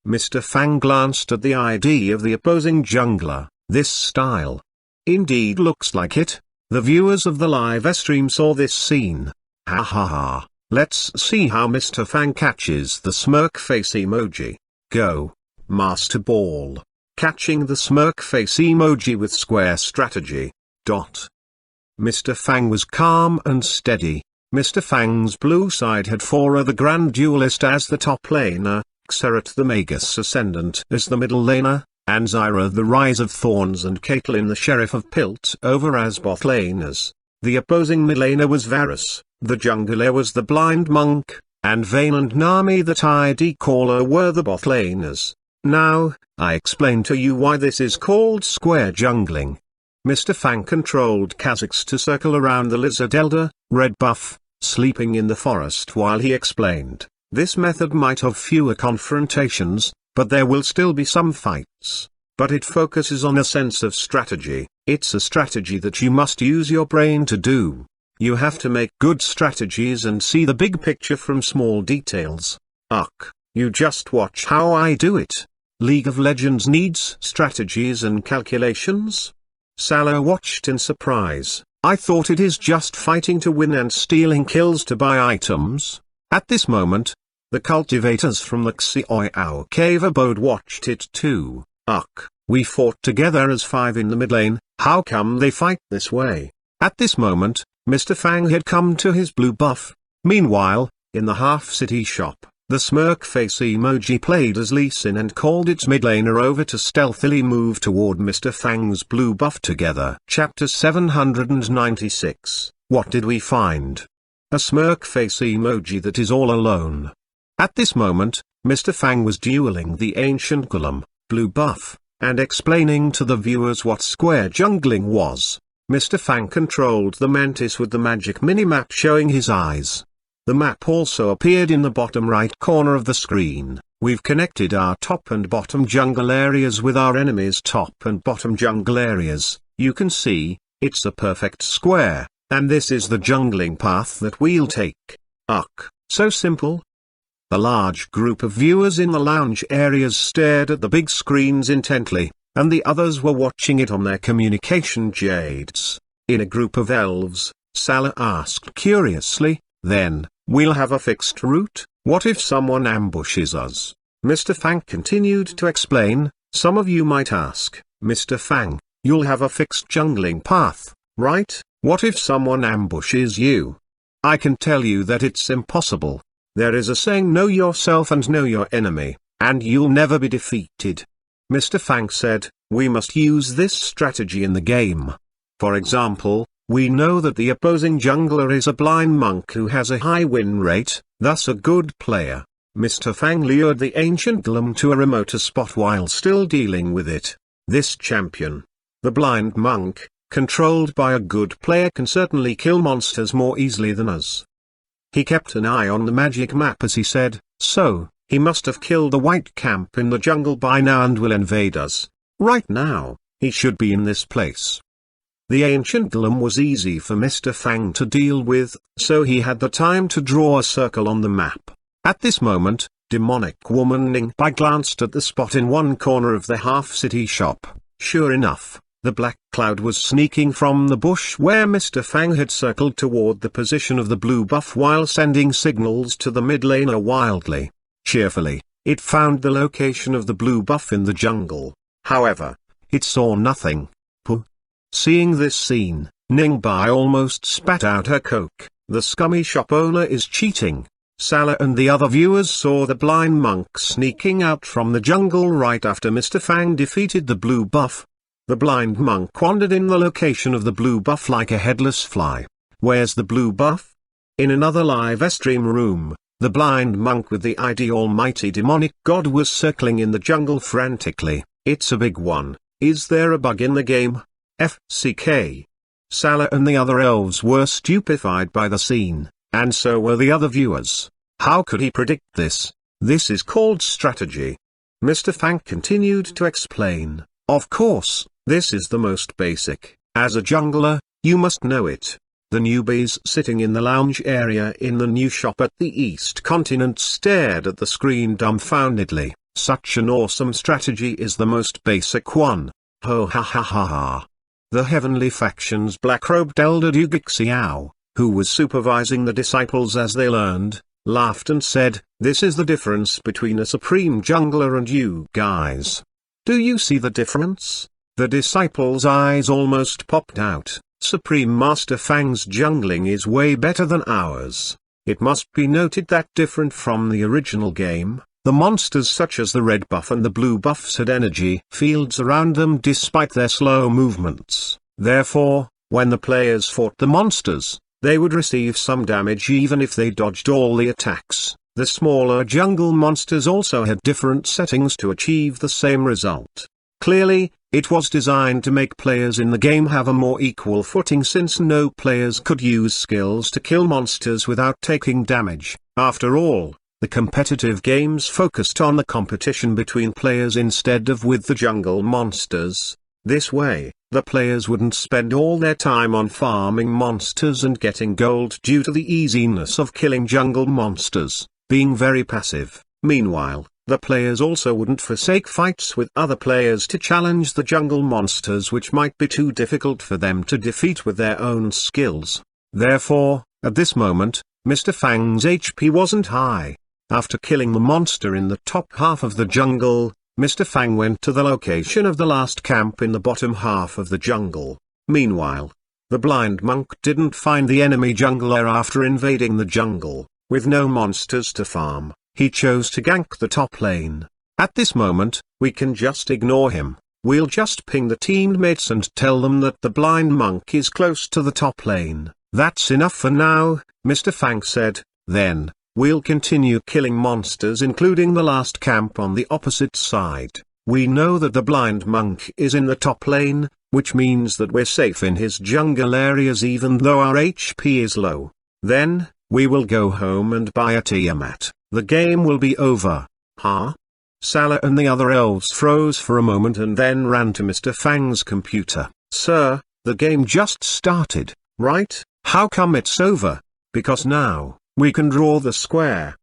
Mr. Fang glanced at the ID of the opposing jungler. This style indeed looks like it. The viewers of the live stream saw this scene. Ha ha ha. Let's see how Mr. Fang catches the smirk face emoji. Go, Master Ball. Catching the smirk face emoji with square strategy. Mr. Fang was calm and steady. Mr. Fang's blue side had 4 other Grand Duelist as the top laner, Xerath the Magus Ascendant as the middle laner, and Zyra the Rise of Thorns and Caitlyn the Sheriff of Piltover as bot laners. The opposing mid laner was Varus, the jungler was the Blind Monk, and Vayne and Nami the Tidy Caller were the bot laners. Now, I explain to you why this is called square jungling. Mr. Fang controlled Kha'Zix to circle around the Lizard Elder, red buff, sleeping in the forest while he explained. This method might have fewer confrontations, but there will still be some fights. But it focuses on a sense of strategy. It's a strategy that you must use your brain to do. You have to make good strategies and see the big picture from small details. You just watch how I do it. League of Legends needs strategies and calculations. Salah watched in surprise. I thought it is just fighting to win and stealing kills to buy items. At this moment, the cultivators from the Xuanhuan cave abode watched it too. We fought together as 5 in the mid lane, how come they fight this way? At this moment, Mr. Fang had come to his blue buff. Meanwhile, in the half-city shop, the smirk face emoji played as Lee Sin and called its mid laner over to stealthily move toward Mr. Fang's blue buff together. Chapter 796. What did we find? A smirk face emoji that is all alone. At this moment, Mr. Fang was dueling the ancient golem, blue buff, and explaining to the viewers what square jungling was. Mr. Fang controlled the Mantis with the magic minimap showing his eyes. The map also appeared in the bottom right corner of the screen. We've connected our top and bottom jungle areas with our enemy's top and bottom jungle areas. You can see, it's a perfect square, and this is the jungling path that we'll take. So simple. The large group of viewers in the lounge areas stared at the big screens intently, and the others were watching it on their communication jades. In a group of elves, Salah asked curiously, then, we'll have a fixed route? What if someone ambushes us? Mr. Fang continued to explain, some of you might ask, Mr. Fang, you'll have a fixed jungling path, right? What if someone ambushes you? I can tell you that it's impossible. There is a saying, know yourself and know your enemy, and you'll never be defeated. Mr. Fang said, we must use this strategy in the game. For example, we know that the opposing jungler is a blind monk who has a high win rate, thus a good player. Mr. Fang lured the ancient golem to a remoter spot while still dealing with it. This champion The blind monk, controlled by a good player, can certainly kill monsters more easily than us. He kept an eye on the magic map as he said, so, he must have killed the white camp in the jungle by now and will invade us. Right now, he should be in this place. The ancient golem was easy for Mr. Fang to deal with, so he had the time to draw a circle on the map. At this moment, demonic woman Ning Bai glanced at the spot in one corner of the half-city shop. Sure enough, the black cloud was sneaking from the bush where Mr. Fang had circled toward the position of the blue buff while sending signals to the mid laner wildly. Cheerfully, it found the location of the blue buff in the jungle. However, it saw nothing. Seeing this scene, Ning Bai almost spat out her coke. The scummy shop owner is cheating. Salah and the other viewers saw the blind monk sneaking out from the jungle right after Mr. Fang defeated the blue buff. The blind monk wandered in the location of the blue buff like a headless fly. Where's the blue buff? In another live stream room, the blind monk with the ID almighty demonic god was circling in the jungle frantically. It's a big one. Is there a bug in the game? FCK. Salah and the other elves were stupefied by the scene, and so were the other viewers. How could he predict this? This is called strategy. Mr. Fang continued to explain. Of course, this is the most basic. As a jungler, you must know it. The newbies sitting in the lounge area in the new shop at the East Continent stared at the screen dumbfoundedly. Such an awesome strategy is the most basic one. Ho ha ha ha ha. The heavenly faction's black-robed elder Du Xiao, who was supervising the disciples as they learned, laughed and said, "This is the difference between a supreme jungler and you guys. Do you see the difference?" The disciples' eyes almost popped out. Supreme Master Fang's jungling is way better than ours. It must be noted that different from the original game, the monsters such as the red buff and the blue buffs had energy fields around them despite their slow movements. Therefore, when the players fought the monsters, they would receive some damage even if they dodged all the attacks. The smaller jungle monsters also had different settings to achieve the same result. Clearly, it was designed to make players in the game have a more equal footing since no players could use skills to kill monsters without taking damage. After all, the competitive games focused on the competition between players instead of with the jungle monsters. This way, the players wouldn't spend all their time on farming monsters and getting gold due to the easiness of killing jungle monsters, being very passive. Meanwhile, the players also wouldn't forsake fights with other players to challenge the jungle monsters which might be too difficult for them to defeat with their own skills. Therefore, at this moment, Mr. Fang's HP wasn't high. After killing the monster in the top half of the jungle, Mr. Fang went to the location of the last camp in the bottom half of the jungle. Meanwhile, the blind monk didn't find the enemy jungler after invading the jungle. With no monsters to farm, he chose to gank the top lane. At this moment, we can just ignore him. We'll just ping the teammates and tell them that the blind monk is close to the top lane. That's enough for now, Mr. Fang said. Then, we'll continue killing monsters including the last camp on the opposite side. We know that the blind monk is in the top lane, which means that we're safe in his jungle areas even though our HP is low. Then, we will go home and buy a Tiamat. The game will be over. Huh? Salah and the other elves froze for a moment and then ran to Mr. Fang's computer. Sir, the game just started, right? How come it's over? Because now, we can draw the square.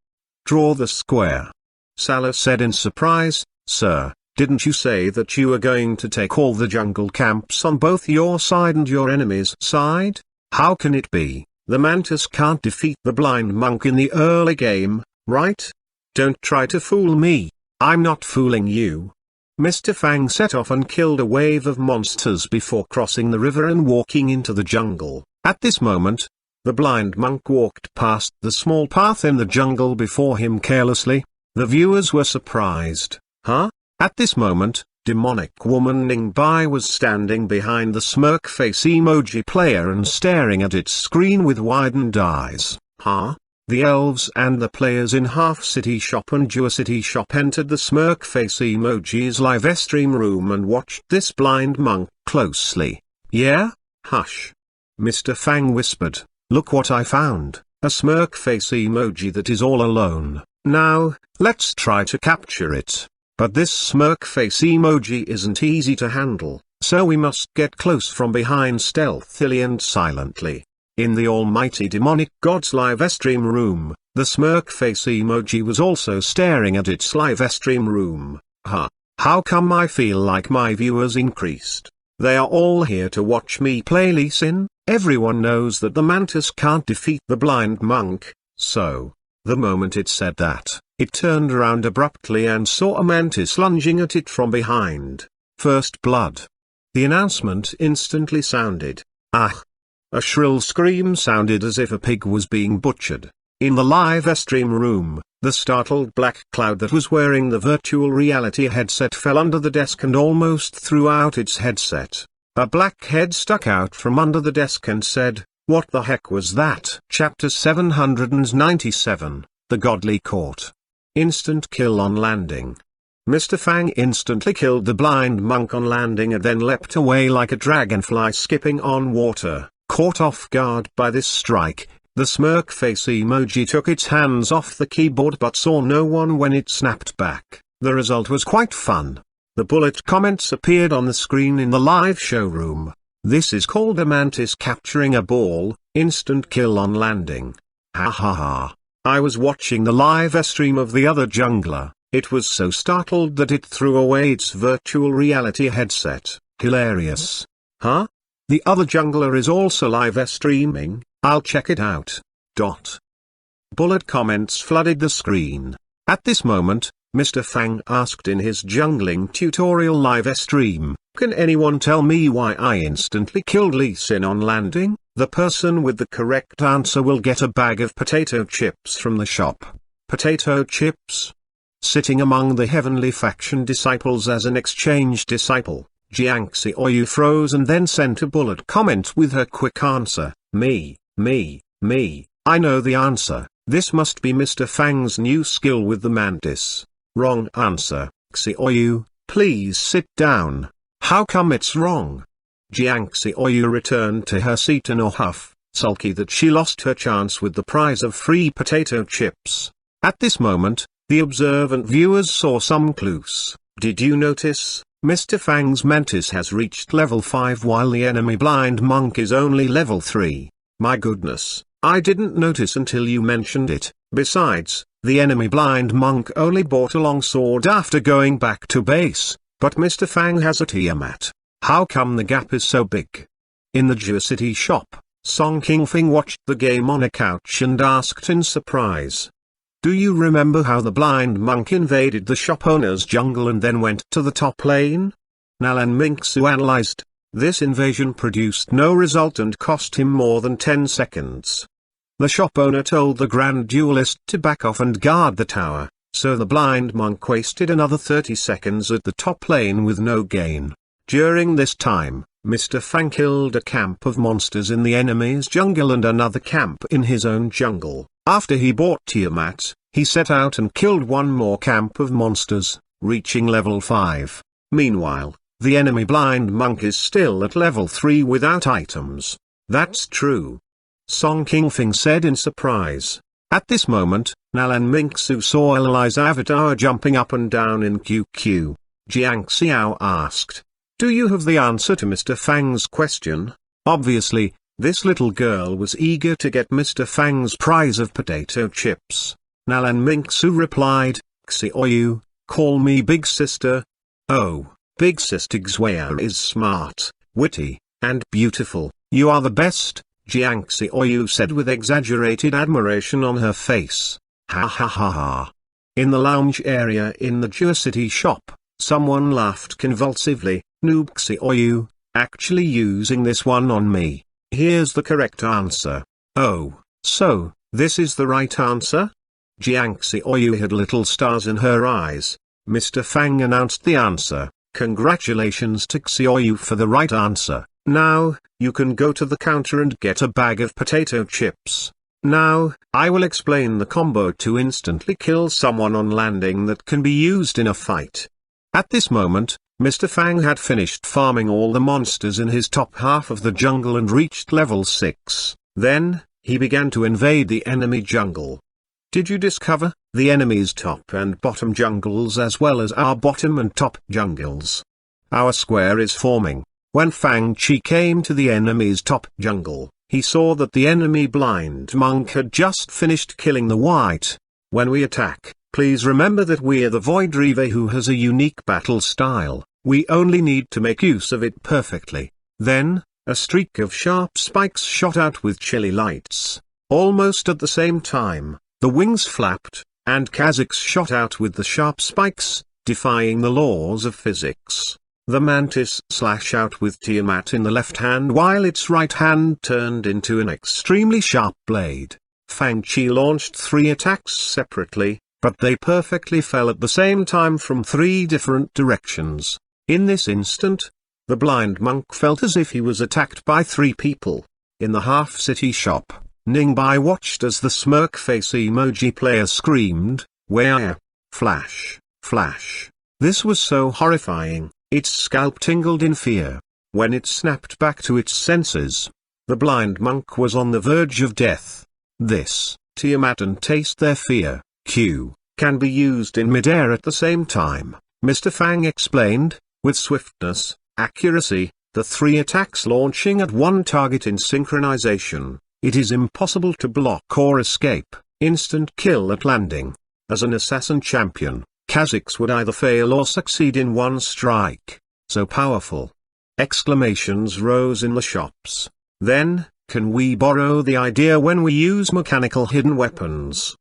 Draw the square. Salah said in surprise, Sir, didn't you say that you were going to take all the jungle camps on both your side and your enemy's side? How can it be? The mantis can't defeat the blind monk in the early game, right? Don't try to fool me. I'm not fooling you. Mr. Fang set off and killed a wave of monsters before crossing the river and walking into the jungle. At this moment, the blind monk walked past the small path in the jungle before him carelessly. The viewers were surprised. Huh? At this moment, demonic woman Ning Bai was standing behind the smirk face emoji player and staring at its screen with widened eyes. Huh? The elves and the players in Half City Shop and Jua City Shop entered the smirk face emoji's live stream room and watched this blind monk closely. Yeah? Hush. Mr. Fang whispered, "Look what I found, a smirk face emoji that is all alone. Now, let's try to capture it. But this smirk face emoji isn't easy to handle, so we must get close from behind stealthily and silently." In the almighty demonic god's live stream room, the smirk face emoji was also staring at its live stream room. How come I feel like my viewers increased? They are all here to watch me play Lee Sin. Everyone knows that the mantis can't defeat the blind monk, so, the moment it said that, it turned around abruptly and saw a mantis lunging at it from behind. First blood. The announcement instantly sounded. Ah! A shrill scream sounded as if a pig was being butchered. In the live stream room, the startled black cloud that was wearing the virtual reality headset fell under the desk and almost threw out its headset. A black head stuck out from under the desk and said, "What the heck was that?" Chapter 797, The Godly Court. Instant kill on landing. Mr. Fang instantly killed the blind monk on landing and then leapt away like a dragonfly skipping on water. Caught off guard by this strike, the smirk face emoji took its hands off the keyboard but saw no one when it snapped back. The result was quite fun. The bullet comments appeared on the screen in the live showroom. This is called a mantis capturing a ball, instant kill on landing. Ha ha ha. I was watching the live stream of the other jungler. It was so startled that it threw away its virtual reality headset. Hilarious. Huh? The other jungler is also live streaming, I'll check it out. Bullet comments flooded the screen. At this moment, Mr. Fang asked in his jungling tutorial live stream, "Can anyone tell me why I instantly killed Lee Sin on landing?" The person with the correct answer will get a bag of potato chips from the shop. Potato chips? Sitting among the heavenly faction disciples as an exchange disciple, Jiangxi Oyu froze and then sent a bullet comment with her quick answer, me, I know the answer, this must be Mr. Fang's new skill with the mantis. Wrong answer, Xi Oyu, please sit down. How come it's wrong? Jiangxi Oyu returned to her seat in a huff, sulky that she lost her chance with the prize of free potato chips. At this moment, the observant viewers saw some clues. Did you notice? Mr. Fang's mantis has reached level 5 while the enemy blind monk is only level 3. My goodness, I didn't notice until you mentioned it. Besides, the enemy blind monk only bought a long sword after going back to base, but Mr. Fang has a Tiamat. How come the gap is so big? In the Jua City shop, Song Qingfeng watched the game on a couch and asked in surprise. Do you remember how the blind monk invaded the shop owner's jungle and then went to the top lane? Nalan Mingsu analyzed. This invasion produced no result and cost him more than 10 seconds. The shop owner told the grand duelist to back off and guard the tower, so the blind monk wasted another 30 seconds at the top lane with no gain. During this time, Mr. Fang killed a camp of monsters in the enemy's jungle and another camp in his own jungle. After he bought Tiamat, he set out and killed one more camp of monsters, reaching level 5. Meanwhile, the enemy blind monk is still at level 3 without items. That's true. Song Qingfeng said in surprise. At this moment, Nalan Mingsu saw Eli's avatar jumping up and down in QQ. Jiang Xiao asked, "Do you have the answer to Mr. Fang's question?" Obviously, this little girl was eager to get Mr. Fang's prize of potato chips. Nalan Mingsu replied, "Xi Oyu, call me Big Sister." "Oh, Big Sister Xuanhuan is smart, witty, and beautiful. You are the best," Jiangxi Oyu said with exaggerated admiration on her face. Ha ha ha ha. In the lounge area in the Jua City shop, someone laughed convulsively. "Noob Xi Oyu, actually using this one on me. Here's the correct answer." "Oh, so, this is the right answer?" Jiangxi Oyu had little stars in her eyes. Mr. Fang announced the answer. "Congratulations to Xi Oyu for the right answer. Now, you can go to the counter and get a bag of potato chips." Now, I will explain the combo to instantly kill someone on landing that can be used in a fight. At this moment, Mr. Fang had finished farming all the monsters in his top half of the jungle and reached level 6. Then, he began to invade the enemy jungle. Did you discover the enemy's top and bottom jungles as well as our bottom and top jungles? Our square is forming. When Fang Chi came to the enemy's top jungle, he saw that the enemy blind monk had just finished killing the white. When we attack, please remember that we're the Void Reaver who has a unique battle style. We only need to make use of it perfectly. Then, a streak of sharp spikes shot out with chilly lights. Almost at the same time, the wings flapped, and Kha'Zix shot out with the sharp spikes, defying the laws of physics. The mantis slashed out with Tiamat in the left hand while its right hand turned into an extremely sharp blade. Fang Chi launched 3 attacks separately, but they perfectly fell at the same time from 3 different directions. In this instant, the blind monk felt as if he was attacked by 3 people. In the half-city shop, Ningbai watched as the smirk face emoji player screamed, "Where? Flash, flash." This was so horrifying, its scalp tingled in fear. When it snapped back to its senses, the blind monk was on the verge of death. This, Tiamat and Taste Their Fear, Q, can be used in midair at the same time, Mr. Fang explained, with swiftness, accuracy, the 3 attacks launching at one target in synchronization. It is impossible to block or escape. Instant kill at landing. As an assassin champion, Kha'Zix would either fail or succeed in one strike. So powerful. Exclamations rose in the shops. Then, can we borrow the idea when we use mechanical hidden weapons?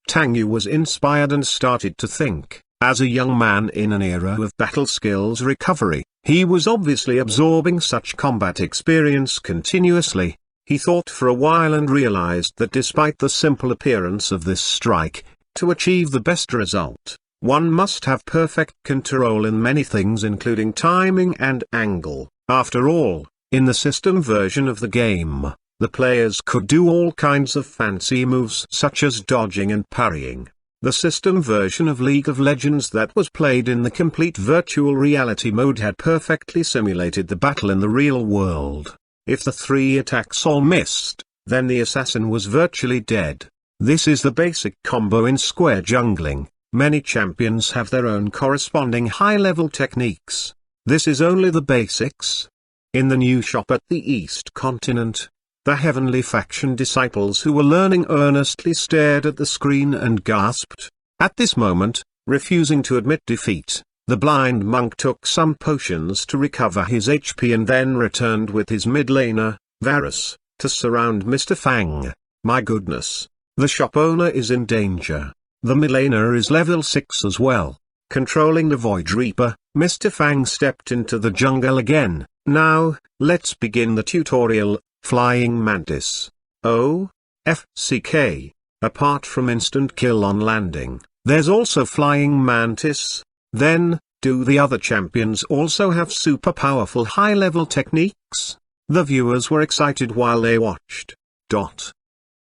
Tang Yu was inspired and started to think. As a young man in an era of battle skills recovery, he was obviously absorbing such combat experience continuously. He thought for a while and realized that despite the simple appearance of this strike, to achieve the best result, one must have perfect control in many things including timing and angle. After all, in the system version of the game, the players could do all kinds of fancy moves such as dodging and parrying. The system version of League of Legends that was played in the complete virtual reality mode had perfectly simulated the battle in the real world. If the 3 attacks all missed, then the assassin was virtually dead. This is the basic combo in square jungling. Many champions have their own corresponding high-level techniques. This is only the basics. In the new shop at the East Continent, the Heavenly Faction disciples who were learning earnestly stared at the screen and gasped. At this moment, refusing to admit defeat, the blind monk took some potions to recover his HP and then returned with his mid-laner, Varus, to surround Mr. Fang. My goodness. The shop owner is in danger. The mid-laner is level 6 as well. Controlling the Void Reaper, Mr. Fang stepped into the jungle again. Now, let's begin the tutorial. Flying Mantis. O-F-C-K. Apart from instant kill on landing, there's also Flying Mantis. Then, do the other champions also have super powerful high-level techniques? The viewers were excited while they watched.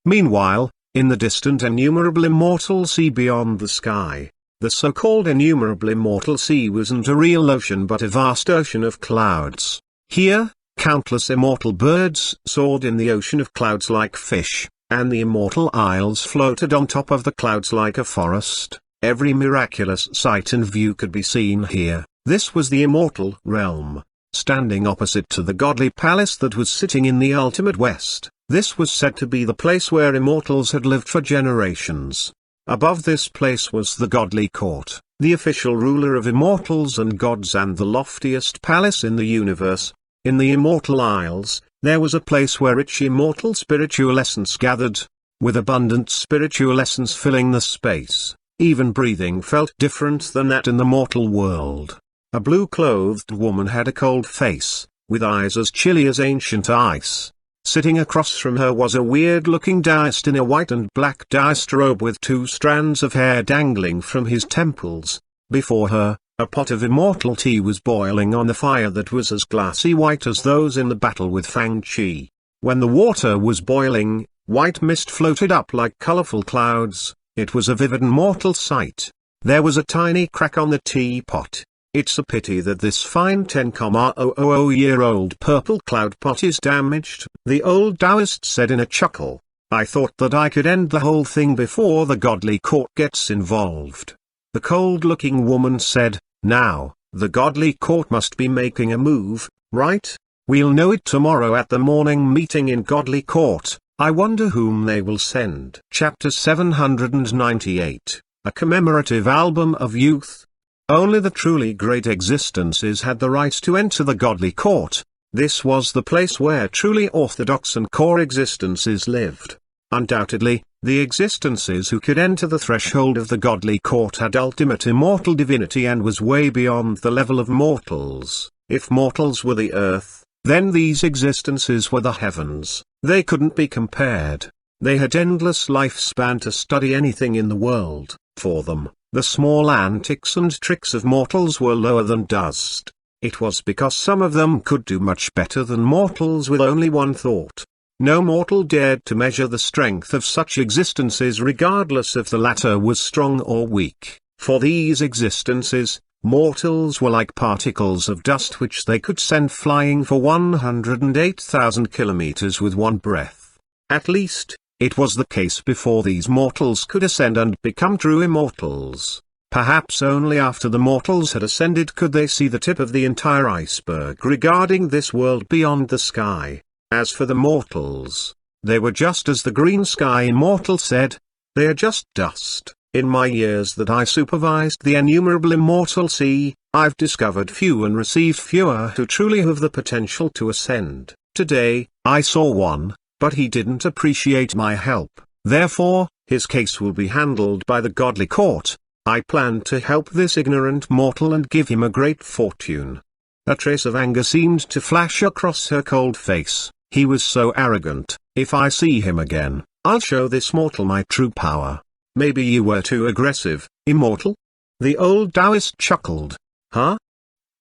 Meanwhile, in the distant innumerable immortal sea beyond the sky, the so-called innumerable immortal sea wasn't a real ocean but a vast ocean of clouds. Here, countless immortal birds soared in the ocean of clouds like fish, and the immortal isles floated on top of the clouds like a forest. Every miraculous sight and view could be seen here. This was the immortal realm, standing opposite to the godly palace that was sitting in the ultimate west. This was said to be the place where immortals had lived for generations. Above this place was the godly court, the official ruler of immortals and gods and the loftiest palace in the universe. In the immortal isles, there was a place where rich immortal spiritual essence gathered, with abundant spiritual essence filling the space. Even breathing felt different than that in the mortal world. A blue-clothed woman had a cold face, with eyes as chilly as ancient ice. Sitting across from her was a weird-looking deist in a white and black deist robe with 2 strands of hair dangling from his temples. Before her, a pot of immortal tea was boiling on the fire that was as glassy white as those in the battle with Fang Chi. When the water was boiling, White mist floated up like colorful clouds. It was a vivid and mortal sight. There was a tiny crack on the teapot. It's a pity that this fine 10,000-year-old purple cloud pot is damaged, the old Taoist said in a chuckle. I thought that I could end the whole thing before the godly court gets involved. The cold-looking woman said, now, the godly court must be making a move, right? We'll know it tomorrow at the morning meeting in godly court. I wonder whom they will send. Chapter 798, a commemorative album of youth. Only the truly great existences had the right to enter the godly court. This was the place where truly orthodox and core existences lived. Undoubtedly, the existences who could enter the threshold of the godly court had ultimate immortal divinity and was way beyond the level of mortals. If mortals were the earth, then these existences were the heavens. They couldn't be compared. They had endless lifespan to study anything in the world. For them, the small antics and tricks of mortals were lower than dust. It was because some of them could do much better than mortals with only one thought. No mortal dared to measure the strength of such existences regardless if the latter was strong or weak. For these existences, mortals were like particles of dust which they could send flying for 108,000 kilometers with one breath. At least, it was the case before these mortals could ascend and become true immortals. Perhaps only after the mortals had ascended could they see the tip of the entire iceberg regarding this world beyond the sky. As for the mortals, they were just as the green sky immortal said, they are just dust. In my years that I supervised the innumerable immortal sea, I've discovered few and received fewer who truly have the potential to ascend. Today, I saw one, but he didn't appreciate my help. Therefore, his case will be handled by the godly court. I plan to help this ignorant mortal and give him a great fortune. A trace of anger seemed to flash across her cold face. He was so arrogant. If I see him again, I'll show this mortal my true power. Maybe you were too aggressive, immortal? The old Taoist chuckled. Huh?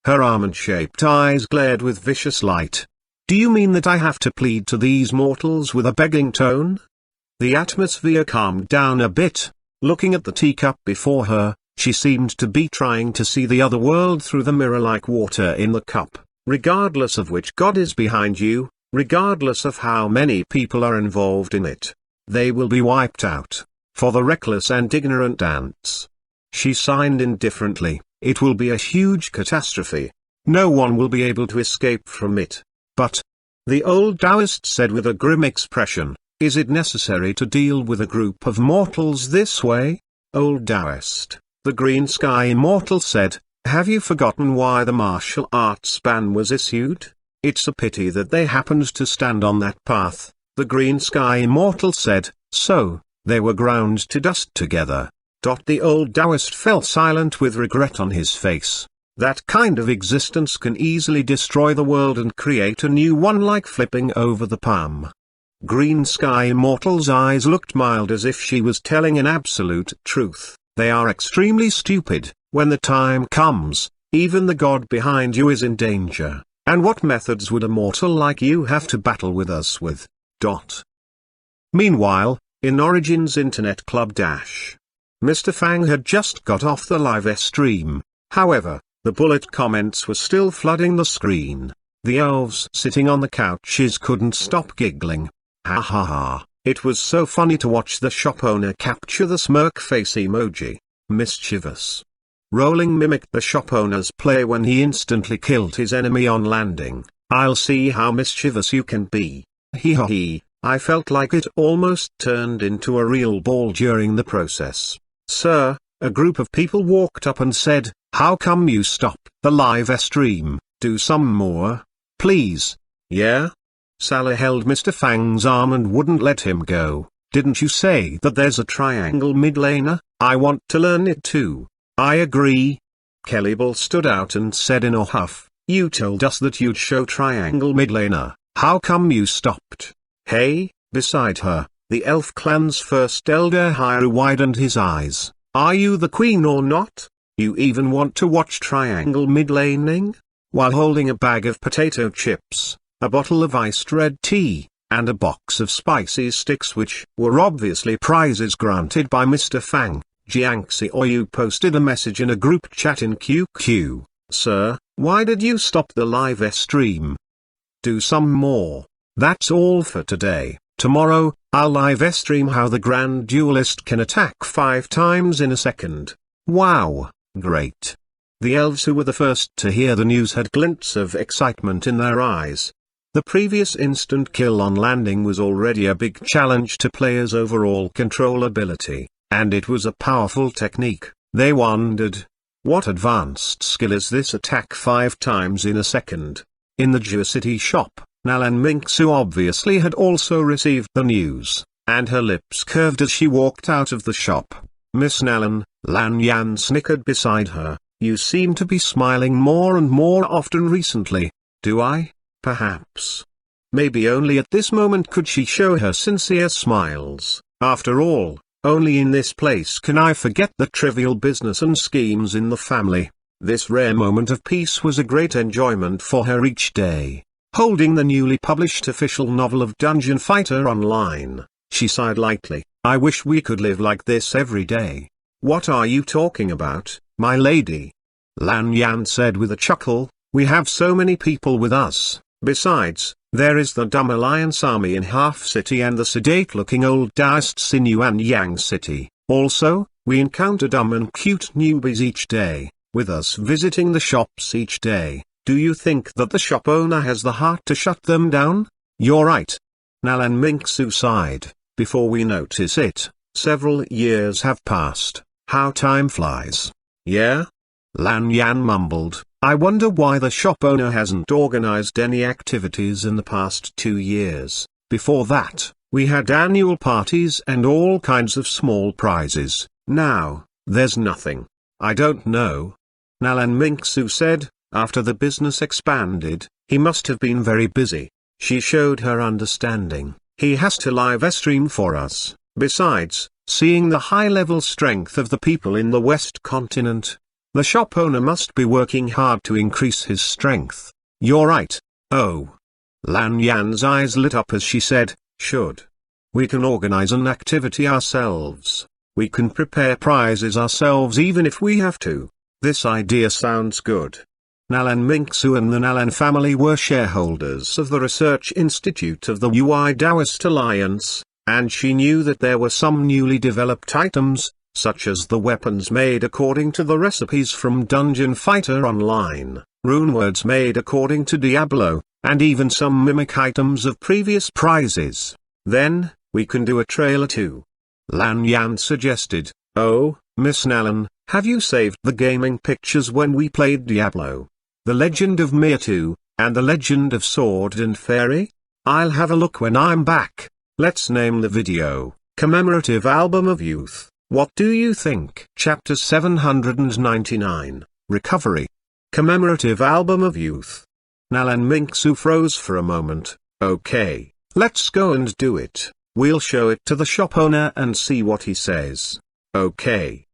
Her almond-shaped eyes glared with vicious light. Do you mean that I have to plead to these mortals with a begging tone? The atmosphere calmed down a bit. Looking at the teacup before her, she seemed to be trying to see the other world through the mirror like water in the cup. Regardless of which god is behind you, regardless of how many people are involved in it, they will be wiped out. For the reckless and ignorant ants. She signed indifferently, it will be a huge catastrophe. No one will be able to escape from it. But, the old Taoist said with a grim expression, is it necessary to deal with a group of mortals this way? Old Taoist, the green sky immortal said, have you forgotten why the martial arts ban was issued? It's a pity that they happened to stand on that path. The green sky immortal said, so, they were ground to dust together. The old Taoist fell silent with regret on his face. That kind of existence can easily destroy the world and create a new one like flipping over the palm. Green Sky Immortal's eyes looked mild as if she was telling an absolute truth. They are extremely stupid. When the time comes, even the god behind you is in danger. And what methods would a mortal like you have to battle with us with? Meanwhile, in Origin's Internet Club Mr. Fang had just got off the live stream. However, the bullet comments were still flooding the screen. The elves sitting on the couches couldn't stop giggling. Ha ha ha, it was so funny to watch the shop owner capture the smirk face emoji. Mischievous. Rowling mimicked the shop owner's play when he instantly killed his enemy on landing. I'll see how mischievous you can be. Hee ha hee. I felt like it almost turned into a real ball during the process. Sir, a group of people walked up and said, how come you stopped the live stream? Do some more, please. Yeah? Sally held Mr. Fang's arm and wouldn't let him go. Didn't you say that there's a triangle mid-laner? I want to learn it too. I agree. Kelly Ball stood out and said in a huff, you told us that you'd show triangle mid-laner. How come you stopped? Hey, beside her, the elf clan's first elder Hairu widened his eyes. Are you the queen or not? You even want to watch triangle mid-laning? While holding a bag of potato chips, a bottle of iced red tea, and a box of spicy sticks which were obviously prizes granted by Mr. Fang. Jiangxi Oyu posted a message in a group chat in QQ. Sir, why did you stop the live stream? Do some more. That's all for today. Tomorrow, I'll live stream how the Grand Duelist can attack 5 times in a second. Wow, great. The elves who were the first to hear the news had glints of excitement in their eyes. The previous instant kill on landing was already a big challenge to players' overall control ability, and it was a powerful technique. They wondered, what advanced skill is this attack 5 times in a second? In the Jua City shop, Nalan Mingsu obviously had also received the news, and her lips curved as she walked out of the shop. Miss Nalan, Lan Yan snickered beside her. You seem to be smiling more and more often recently. Do I? Perhaps. Maybe only at this moment could she show her sincere smiles. After all, only in this place can I forget the trivial business and schemes in the family. This rare moment of peace was a great enjoyment for her each day. Holding the newly published official novel of Dungeon Fighter Online, she sighed lightly. I wish we could live like this every day. What are you talking about, my lady? Lan Yan said with a chuckle. We have so many people with us. Besides, there is the Dumb Alliance army in Half City and the sedate-looking old Taoists in Yuanyang City. Also, we encounter dumb and cute newbies each day, with us visiting the shops each day. Do you think that the shop owner has the heart to shut them down? You're right. Nalan Mingsu sighed. Before we notice it, several years have passed. How time flies. Yeah? Lan Yan mumbled. I wonder why the shop owner hasn't organized any activities in the past 2 years. Before that, we had annual parties and all kinds of small prizes. Now, there's nothing. I don't know. Nalan Mingsu said. After the business expanded, he must have been very busy. She showed her understanding. He has to live stream for us. Besides, seeing the high-level strength of the people in the West Continent, the shop owner must be working hard to increase his strength. You're right. Oh. Lan Yan's eyes lit up as she said, should. We can organize an activity ourselves. We can prepare prizes ourselves even if we have to. This idea sounds good. Nalan Mingsu and the Nalan family were shareholders of the Research Institute of the UI Taoist Alliance, and she knew that there were some newly developed items, such as the weapons made according to the recipes from Dungeon Fighter Online, runewords made according to Diablo, and even some mimic items of previous prizes. Then, we can do a trailer too. Lan Yan suggested. Oh, Miss Nalan, have you saved the gaming pictures when we played Diablo? The Legend of Mewtwo, and The Legend of Sword and Fairy? I'll have a look when I'm back. Let's name the video, Commemorative Album of Youth. What do you think? Chapter 799, Recovery. Commemorative Album of Youth. Nalan Mingsu froze for a moment. Okay, let's go and do it. We'll show it to the shop owner and see what he says. Okay.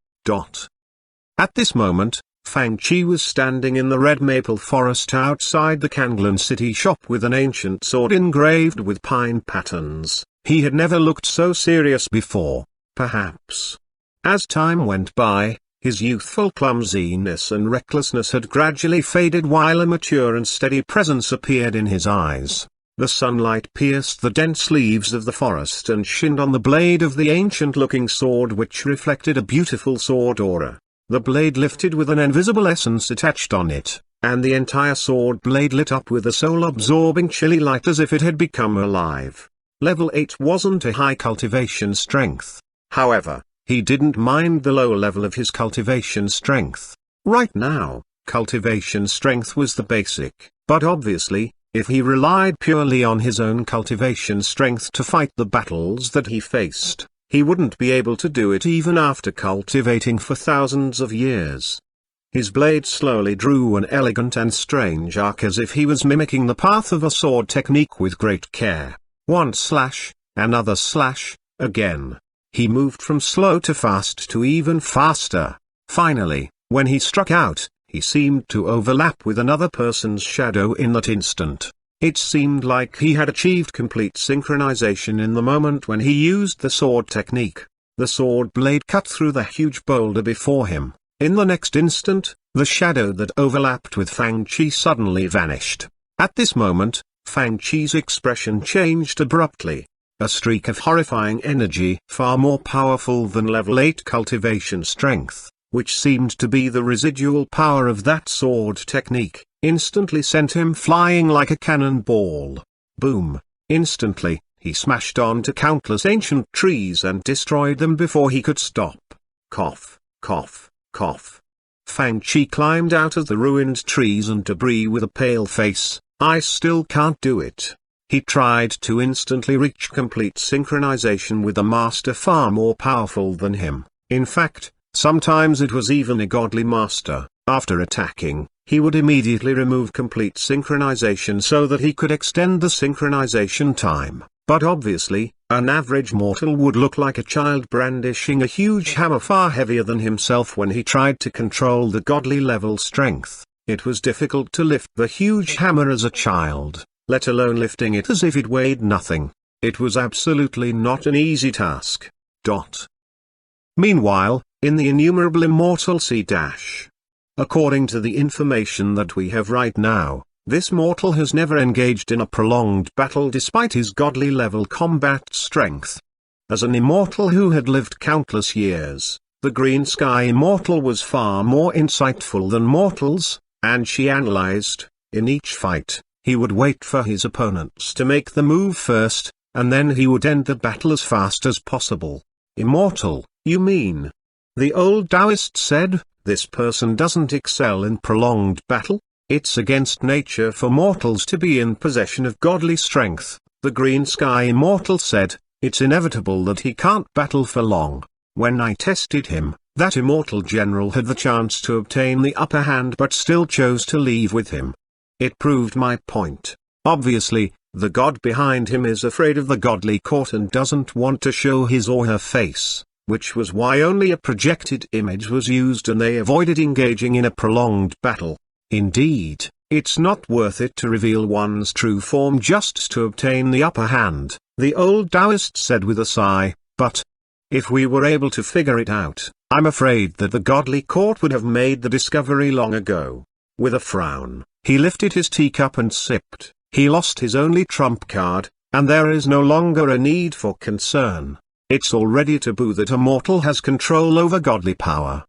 At this moment, Fang Chi was standing in the red maple forest outside the Kanglan City shop with an ancient sword engraved with pine patterns. He had never looked so serious before, perhaps. As time went by, his youthful clumsiness and recklessness had gradually faded while a mature and steady presence appeared in his eyes. The sunlight pierced the dense leaves of the forest and shined on the blade of the ancient-looking sword which reflected a beautiful sword aura. The blade lifted with an invisible essence attached on it, and the entire sword blade lit up with a soul-absorbing chilly light as if it had become alive. Level 8 wasn't a high cultivation strength. However, he didn't mind the low level of his cultivation strength. Right now, cultivation strength was the basic, but obviously, if he relied purely on his own cultivation strength to fight the battles that he faced, he wouldn't be able to do it even after cultivating for thousands of years. His blade slowly drew an elegant and strange arc as if he was mimicking the path of a sword technique with great care. One slash, another slash, again. He moved from slow to fast to even faster. Finally, when he struck out, he seemed to overlap with another person's shadow in that instant. It seemed like he had achieved complete synchronization in the moment when he used the sword technique. The sword blade cut through the huge boulder before him. In the next instant, the shadow that overlapped with Fang Chi suddenly vanished. At this moment, Fang Chi's expression changed abruptly. A streak of horrifying energy, far more powerful than level 8 cultivation strength, which seemed to be the residual power of that sword technique, instantly sent him flying like a cannonball. Boom! Instantly, he smashed onto countless ancient trees and destroyed them before he could stop. Cough, cough, cough. Fang Chi climbed out of the ruined trees and debris with a pale face. I still can't do it. He tried to instantly reach complete synchronization with a master far more powerful than him. In fact, sometimes it was even a godly master. After attacking, he would immediately remove complete synchronization so that he could extend the synchronization time. But obviously, an average mortal would look like a child brandishing a huge hammer far heavier than himself when he tried to control the godly level strength. It was difficult to lift the huge hammer as a child, let alone lifting it as if it weighed nothing. It was absolutely not an easy task. Meanwhile, in the innumerable immortal C-. According to the information that we have right now, this mortal has never engaged in a prolonged battle despite his godly level combat strength. As an immortal who had lived countless years, the Green Sky Immortal was far more insightful than mortals, and she analyzed, in each fight, he would wait for his opponents to make the move first, and then he would end the battle as fast as possible. Immortal, you mean? The old Taoist said, this person doesn't excel in prolonged battle? It's against nature for mortals to be in possession of godly strength. The Green Sky Immortal said, it's inevitable that he can't battle for long. When I tested him, that immortal general had the chance to obtain the upper hand but still chose to leave with him. It proved my point. Obviously, the god behind him is afraid of the godly court and doesn't want to show his or her face, which was why only a projected image was used and they avoided engaging in a prolonged battle. Indeed, it's not worth it to reveal one's true form just to obtain the upper hand, the old Taoist said with a sigh, but if we were able to figure it out, I'm afraid that the godly court would have made the discovery long ago. With a frown, he lifted his teacup and sipped. He lost his only trump card, and there is no longer a need for concern. It's already taboo that a mortal has control over godly power.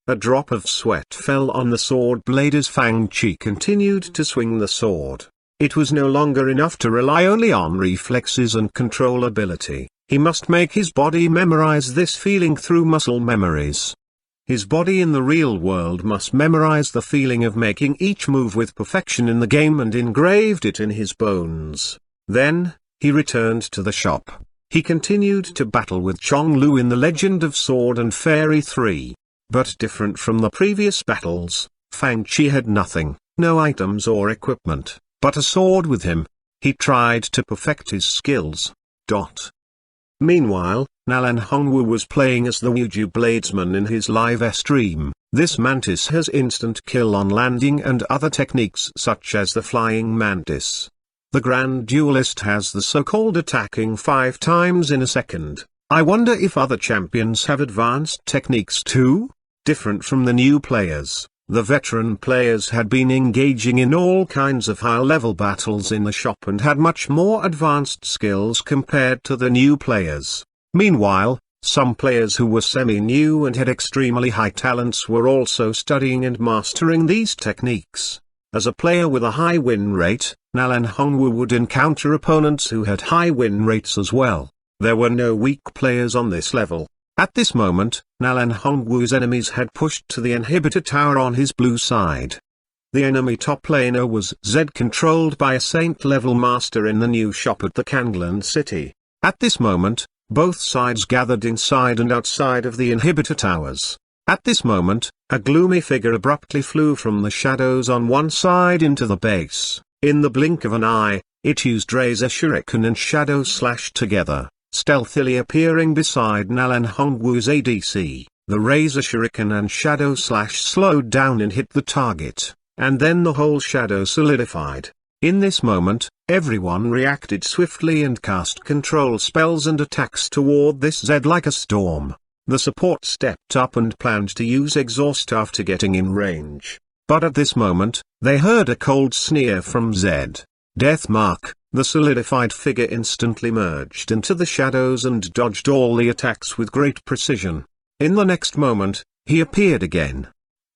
A drop of sweat fell on the sword blade as Fang Chi continued to swing the sword. It was no longer enough to rely only on reflexes and control ability. He must make his body memorize this feeling through muscle memories. His body in the real world must memorize the feeling of making each move with perfection in the game and engraved it in his bones. Then, he returned to the shop. He continued to battle with Chong Lu in the Legend of Sword and Fairy 3. But different from the previous battles, Fang Chi had nothing, no items or equipment, but a sword with him. He tried to perfect his skills. Meanwhile, Nalan Hongwu was playing as the Wuju Bladesman in his live stream. This mantis has instant kill on landing and other techniques such as the flying mantis. The Grand Duelist has the so-called attacking 5 times in a second. I wonder if other champions have advanced techniques too? Different from the new players, the veteran players had been engaging in all kinds of high-level battles in the shop and had much more advanced skills compared to the new players. Meanwhile, some players who were semi-new and had extremely high talents were also studying and mastering these techniques. As a player with a high win rate, Nalan Hongwu would encounter opponents who had high win rates as well. There were no weak players on this level. At this moment, Nalan Hongwu's enemies had pushed to the inhibitor tower on his blue side. The enemy top laner was Z, controlled by a saint-level master in the new shop at the Kanglan city. At this moment, both sides gathered inside and outside of the inhibitor towers. At this moment, a gloomy figure abruptly flew from the shadows on one side into the base. In the blink of an eye, it used Razor Shuriken and Shadow Slash together, stealthily appearing beside Nalan Hongwu's ADC. The Razor Shuriken and Shadow Slash slowed down and hit the target, and then the whole shadow solidified. In this moment, everyone reacted swiftly and cast control spells and attacks toward this Zed like a storm. The support stepped up and planned to use exhaust after getting in range. But at this moment, they heard a cold sneer from Zed. Deathmark, the solidified figure instantly merged into the shadows and dodged all the attacks with great precision. In the next moment, he appeared again.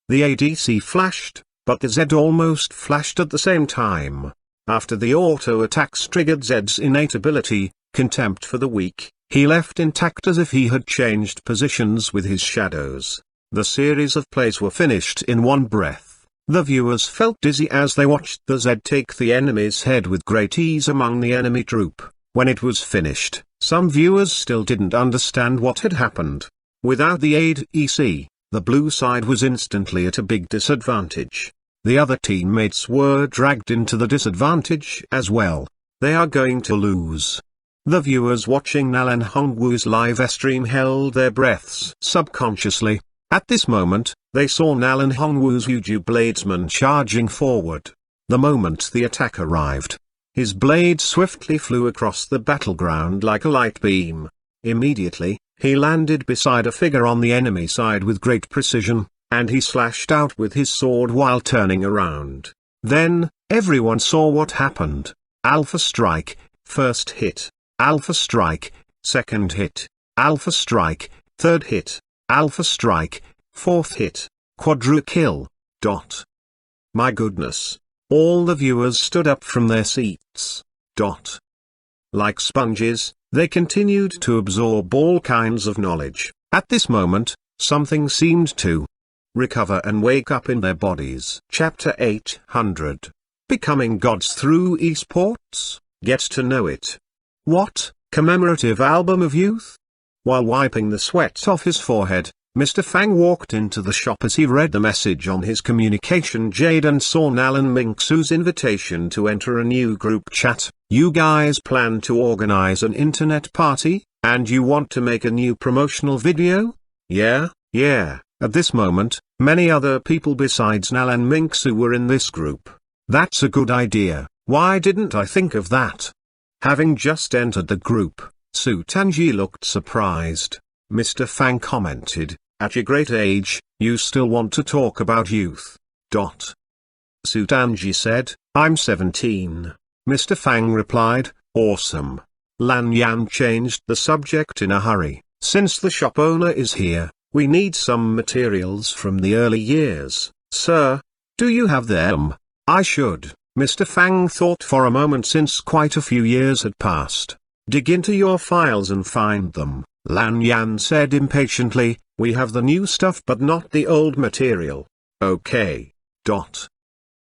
The ADC flashed, but the Zed almost flashed at the same time. After the auto attacks triggered Zed's innate ability, contempt for the weak, he left intact as if he had changed positions with his shadows. The series of plays were finished in one breath. The viewers felt dizzy as they watched the Zed take the enemy's head with great ease among the enemy troop. When it was finished, some viewers still didn't understand what had happened. Without the ADC, the blue side was instantly at a big disadvantage. The other teammates were dragged into the disadvantage as well. They are going to lose. The viewers watching Nalan Hongwu's live stream held their breaths subconsciously. At this moment, they saw Nalan Hongwu's Yuju bladesman charging forward. The moment the attack arrived, his blade swiftly flew across the battleground like a light beam. Immediately, he landed beside a figure on the enemy side with great precision, and he slashed out with his sword while turning around. Then, everyone saw what happened. Alpha Strike, first hit. Alpha Strike, second hit. Alpha Strike, third hit. Alpha Strike, fourth hit. Quadru kill. My goodness. All the viewers stood up from their seats. Like sponges, they continued to absorb all kinds of knowledge. At this moment, something seemed to recover and wake up in their bodies. Chapter 800. Becoming Gods Through Esports? Get to know it. What, commemorative album of youth? While wiping the sweat off his forehead, Mr. Fang walked into the shop as he read the message on his communication jade and saw Nalan Mingsu's invitation to enter a new group chat. You guys plan to organize an internet party, and you want to make a new promotional video? Yeah. At this moment, many other people besides Nalan Mingsu were in this group. That's a good idea. Why didn't I think of that? Having just entered the group, Su Tanji looked surprised. Mr. Fang commented, at your great age, you still want to talk about youth. Su Tanji said, I'm 17. Mr. Fang replied, awesome. Lan Yan changed the subject in a hurry. Since the shop owner is here, we need some materials from the early years. Sir, do you have them? I should. Mr. Fang thought for a moment since quite a few years had passed. Dig into your files and find them. Lan Yan said impatiently, we have the new stuff but not the old material. Okay.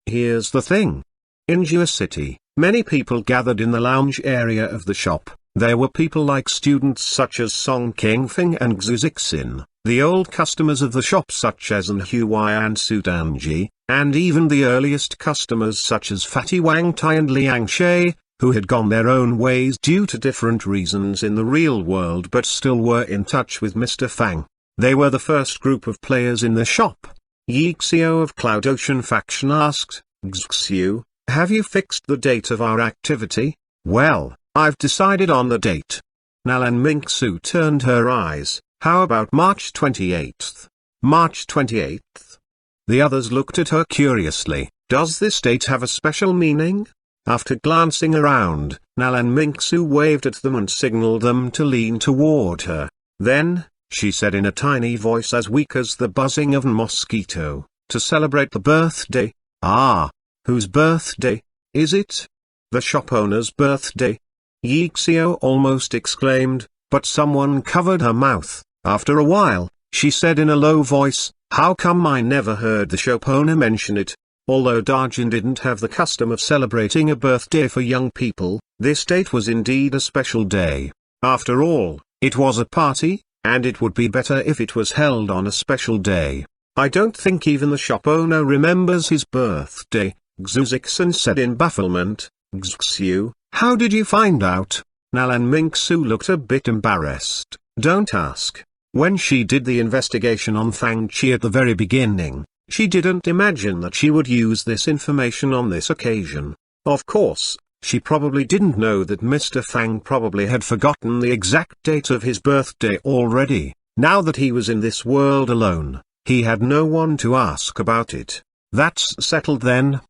Here's the thing. In Jua City, many people gathered in the lounge area of the shop. There were people like students such as Song Kingfeng and Xu Zixin, the old customers of the shop such as Xuanhuan and Su Danji, and even the earliest customers such as Fatty Wang Tai and Liang She, who had gone their own ways due to different reasons in the real world but still were in touch with Mr. Fang. They were the first group of players in the shop. Yi Xiao of Cloud Ocean faction asked, Xiu, have you fixed the date of our activity? Well, I've decided on the date. Nalan Mingsu turned her eyes, how about March 28th? March 28th? The others looked at her curiously, does this date have a special meaning? After glancing around, Nalan Mingsu waved at them and signaled them to lean toward her. Then, she said in a tiny voice as weak as the buzzing of a mosquito, to celebrate the birthday. Ah, whose birthday is it? The shop owner's birthday? Yi Xiao almost exclaimed, but someone covered her mouth. After a while, she said in a low voice, how come I never heard the shop owner mention it? Although Darjin didn't have the custom of celebrating a birthday for young people, this date was indeed a special day. After all, it was a party, and it would be better if it was held on a special day. I don't think even the shop owner remembers his birthday, Xu Zixin said in bafflement. Xiu, how did you find out? Nalan Mingsu looked a bit embarrassed. Don't ask. When she did the investigation on Fang Qi at the very beginning, she didn't imagine that she would use this information on this occasion. Of course, she probably didn't know that Mr. Fang probably had forgotten the exact date of his birthday already. Now that he was in this world alone, he had no one to ask about it. That's settled then,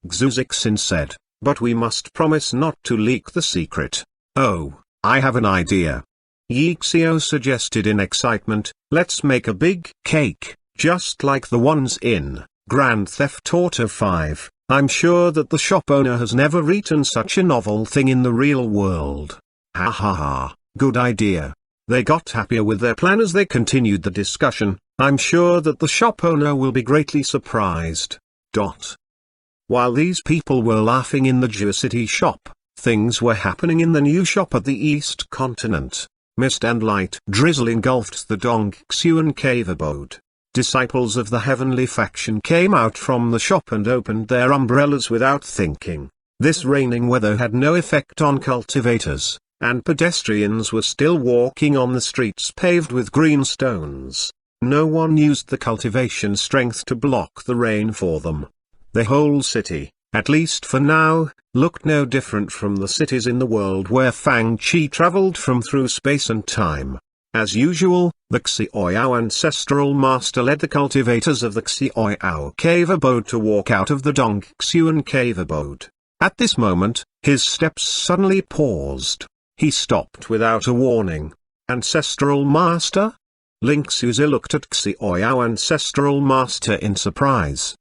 Xuzixin said, but we must promise not to leak the secret. Oh, I have an idea. Yixio suggested in excitement, let's make a big cake, just like the ones in Grand Theft Auto 5. I'm sure that the shop owner has never eaten such a novel thing in the real world. Ha ha ha, good idea. They got happier with their plan as they continued the discussion. I'm sure that the shop owner will be greatly surprised. While these people were laughing in the Geocity shop, things were happening in the new shop at the East Continent. Mist and light drizzle engulfed the Dongxuan cave abode. Disciples of the heavenly faction came out from the shop and opened their umbrellas without thinking. This raining weather had no effect on cultivators, and pedestrians were still walking on the streets paved with green stones. No one used the cultivation strength to block the rain for them. The whole city, at least for now, looked no different from the cities in the world where Fang Chi traveled from through space and time. As usual, the Xiaoyao ancestral master led the cultivators of the Xiaoyao cave abode to walk out of the Dongxuan cave abode. At this moment, his steps suddenly paused. He stopped without a warning. Ancestral master? Ling Xuzi looked at Xiaoyao ancestral master in surprise.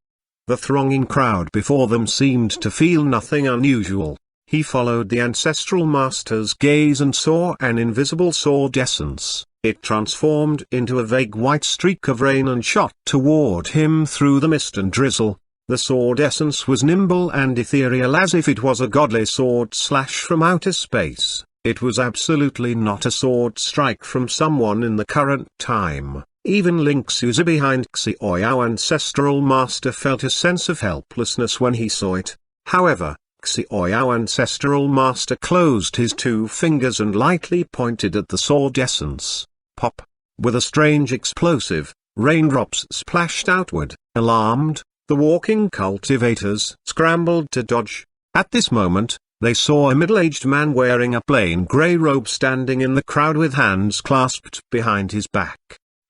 The thronging crowd before them seemed to feel nothing unusual. He followed the ancestral master's gaze and saw an invisible sword essence. It transformed into a vague white streak of rain and shot toward him through the mist and drizzle. The sword essence was nimble and ethereal as if it was a godly sword slash from outer space. It was absolutely not a sword strike from someone in the current time. Even Ling Xuzi behind Xiaoyao ancestral master felt a sense of helplessness when he saw it. However, Xiaoyao ancestral master closed his two fingers and lightly pointed at the sword essence. Pop! With a strange explosive, raindrops splashed outward. Alarmed, the walking cultivators scrambled to dodge. At this moment, they saw a middle-aged man wearing a plain grey robe standing in the crowd with hands clasped behind his back.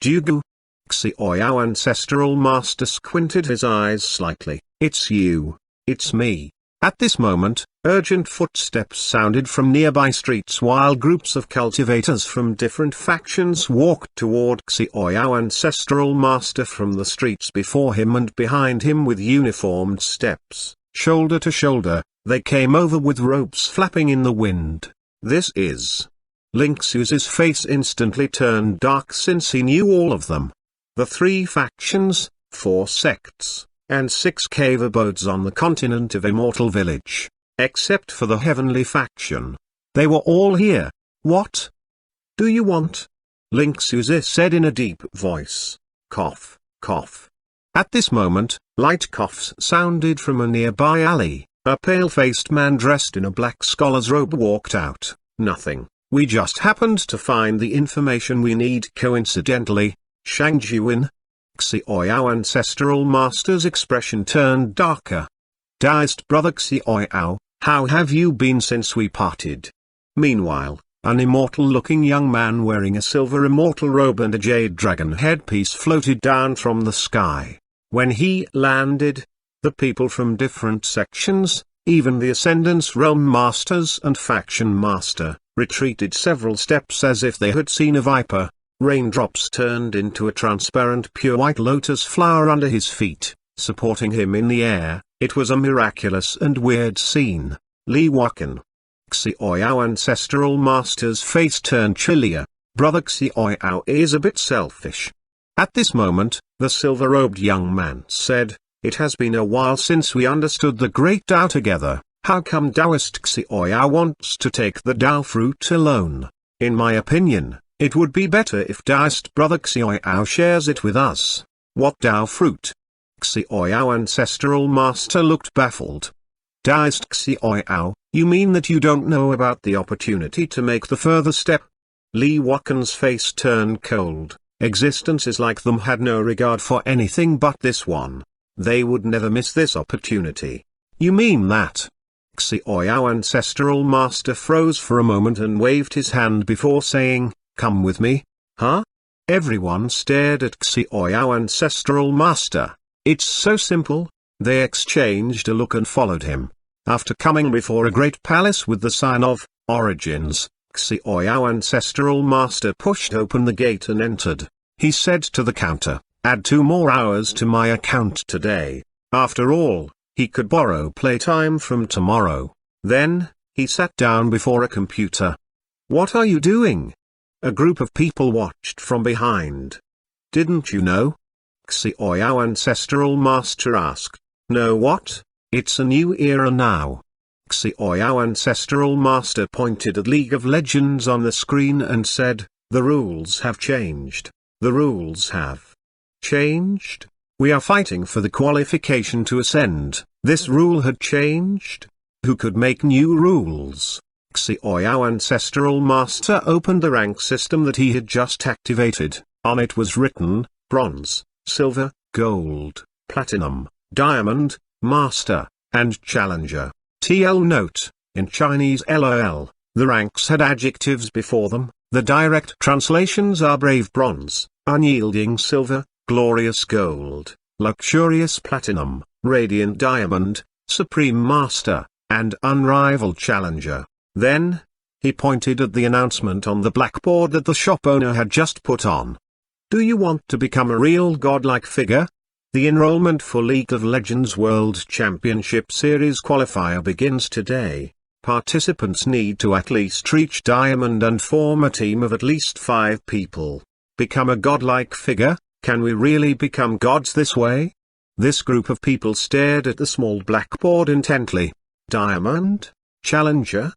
Jugu! Xiaoyao ancestral master squinted his eyes slightly. It's you. It's me. At this moment, urgent footsteps sounded from nearby streets while groups of cultivators from different factions walked toward Xiaoyao ancestral master from the streets before him and behind him with uniformed steps, shoulder to shoulder. They came over with ropes flapping in the wind. This is... Ling Xuzi's face instantly turned dark since he knew all of them. The 3 factions, 4 sects, and 6 cave abodes on the continent of Immortal Village. Except for the heavenly faction. They were all here. What do you want? Ling Xuzi said in a deep voice. Cough, cough. At this moment, light coughs sounded from a nearby alley. A pale-faced man dressed in a black scholar's robe walked out. Nothing. We just happened to find the information we need coincidentally. Shang Jiwin. Xiaoyao ancestral master's expression turned darker. Dearest brother Xiaoyao, how have you been since we parted? Meanwhile, an immortal-looking young man wearing a silver immortal robe and a jade dragon headpiece floated down from the sky. When he landed, the people from different sections, even the Ascendance Realm Masters and Faction Master, retreated several steps as if they had seen a viper. Raindrops turned into a transparent pure white lotus flower under his feet, supporting him in the air. It was a miraculous and weird scene. Li Wakan. Xiaoyao ancestral master's face turned chillier. Brother Xiaoyao is a bit selfish. At this moment, the silver-robed young man said, it has been a while since we understood the great Tao together. How come Taoist Xiaoyao wants to take the Tao fruit alone? In my opinion, it would be better if Taoist brother Xiaoyao shares it with us. What Tao fruit? Xiaoyao ancestral master looked baffled. Taoist Xiaoyao, you mean that you don't know about the opportunity to make the further step? Li Wakan's face turned cold. Existences like them had no regard for anything but this one. They would never miss this opportunity. You mean that? Xuanhuan Ancestral Master froze for a moment and waved his hand before saying, "Come with me." Huh? Everyone stared at Xuanhuan Ancestral Master. "It's so simple." They exchanged a look and followed him. After coming before a great palace with the sign of Origins, Xuanhuan Ancestral Master pushed open the gate and entered. He said to the counter, "Add 2 more hours to my account today." After all, he could borrow playtime from tomorrow. Then, he sat down before a computer. "What are you doing?" A group of people watched from behind. "Didn't you know?" Xuanhuan Ancestral Master asked. "Know what? It's a new era now." Xuanhuan Ancestral Master pointed at League of Legends on the screen and said, "The rules have changed. The rules have changed. We are fighting for the qualification to ascend." This rule had changed? Who could make new rules? Xuanhuan Ancestral Master opened the rank system that he had just activated. On it was written, Bronze, Silver, Gold, Platinum, Diamond, Master, and Challenger. TL note, in Chinese LOL, the ranks had adjectives before them. The direct translations are Brave Bronze, Unyielding Silver, Glorious Gold, Luxurious Platinum, Radiant Diamond, Supreme Master, and Unrivaled Challenger. Then, he pointed at the announcement on the blackboard that the shop owner had just put on. "Do you want to become a real godlike figure? The enrollment for League of Legends World Championship Series qualifier begins today. Participants need to at least reach Diamond and form a team of at least 5 people. Become a godlike figure? Can we really become gods this way?" This group of people stared at the small blackboard intently. Diamond? Challenger?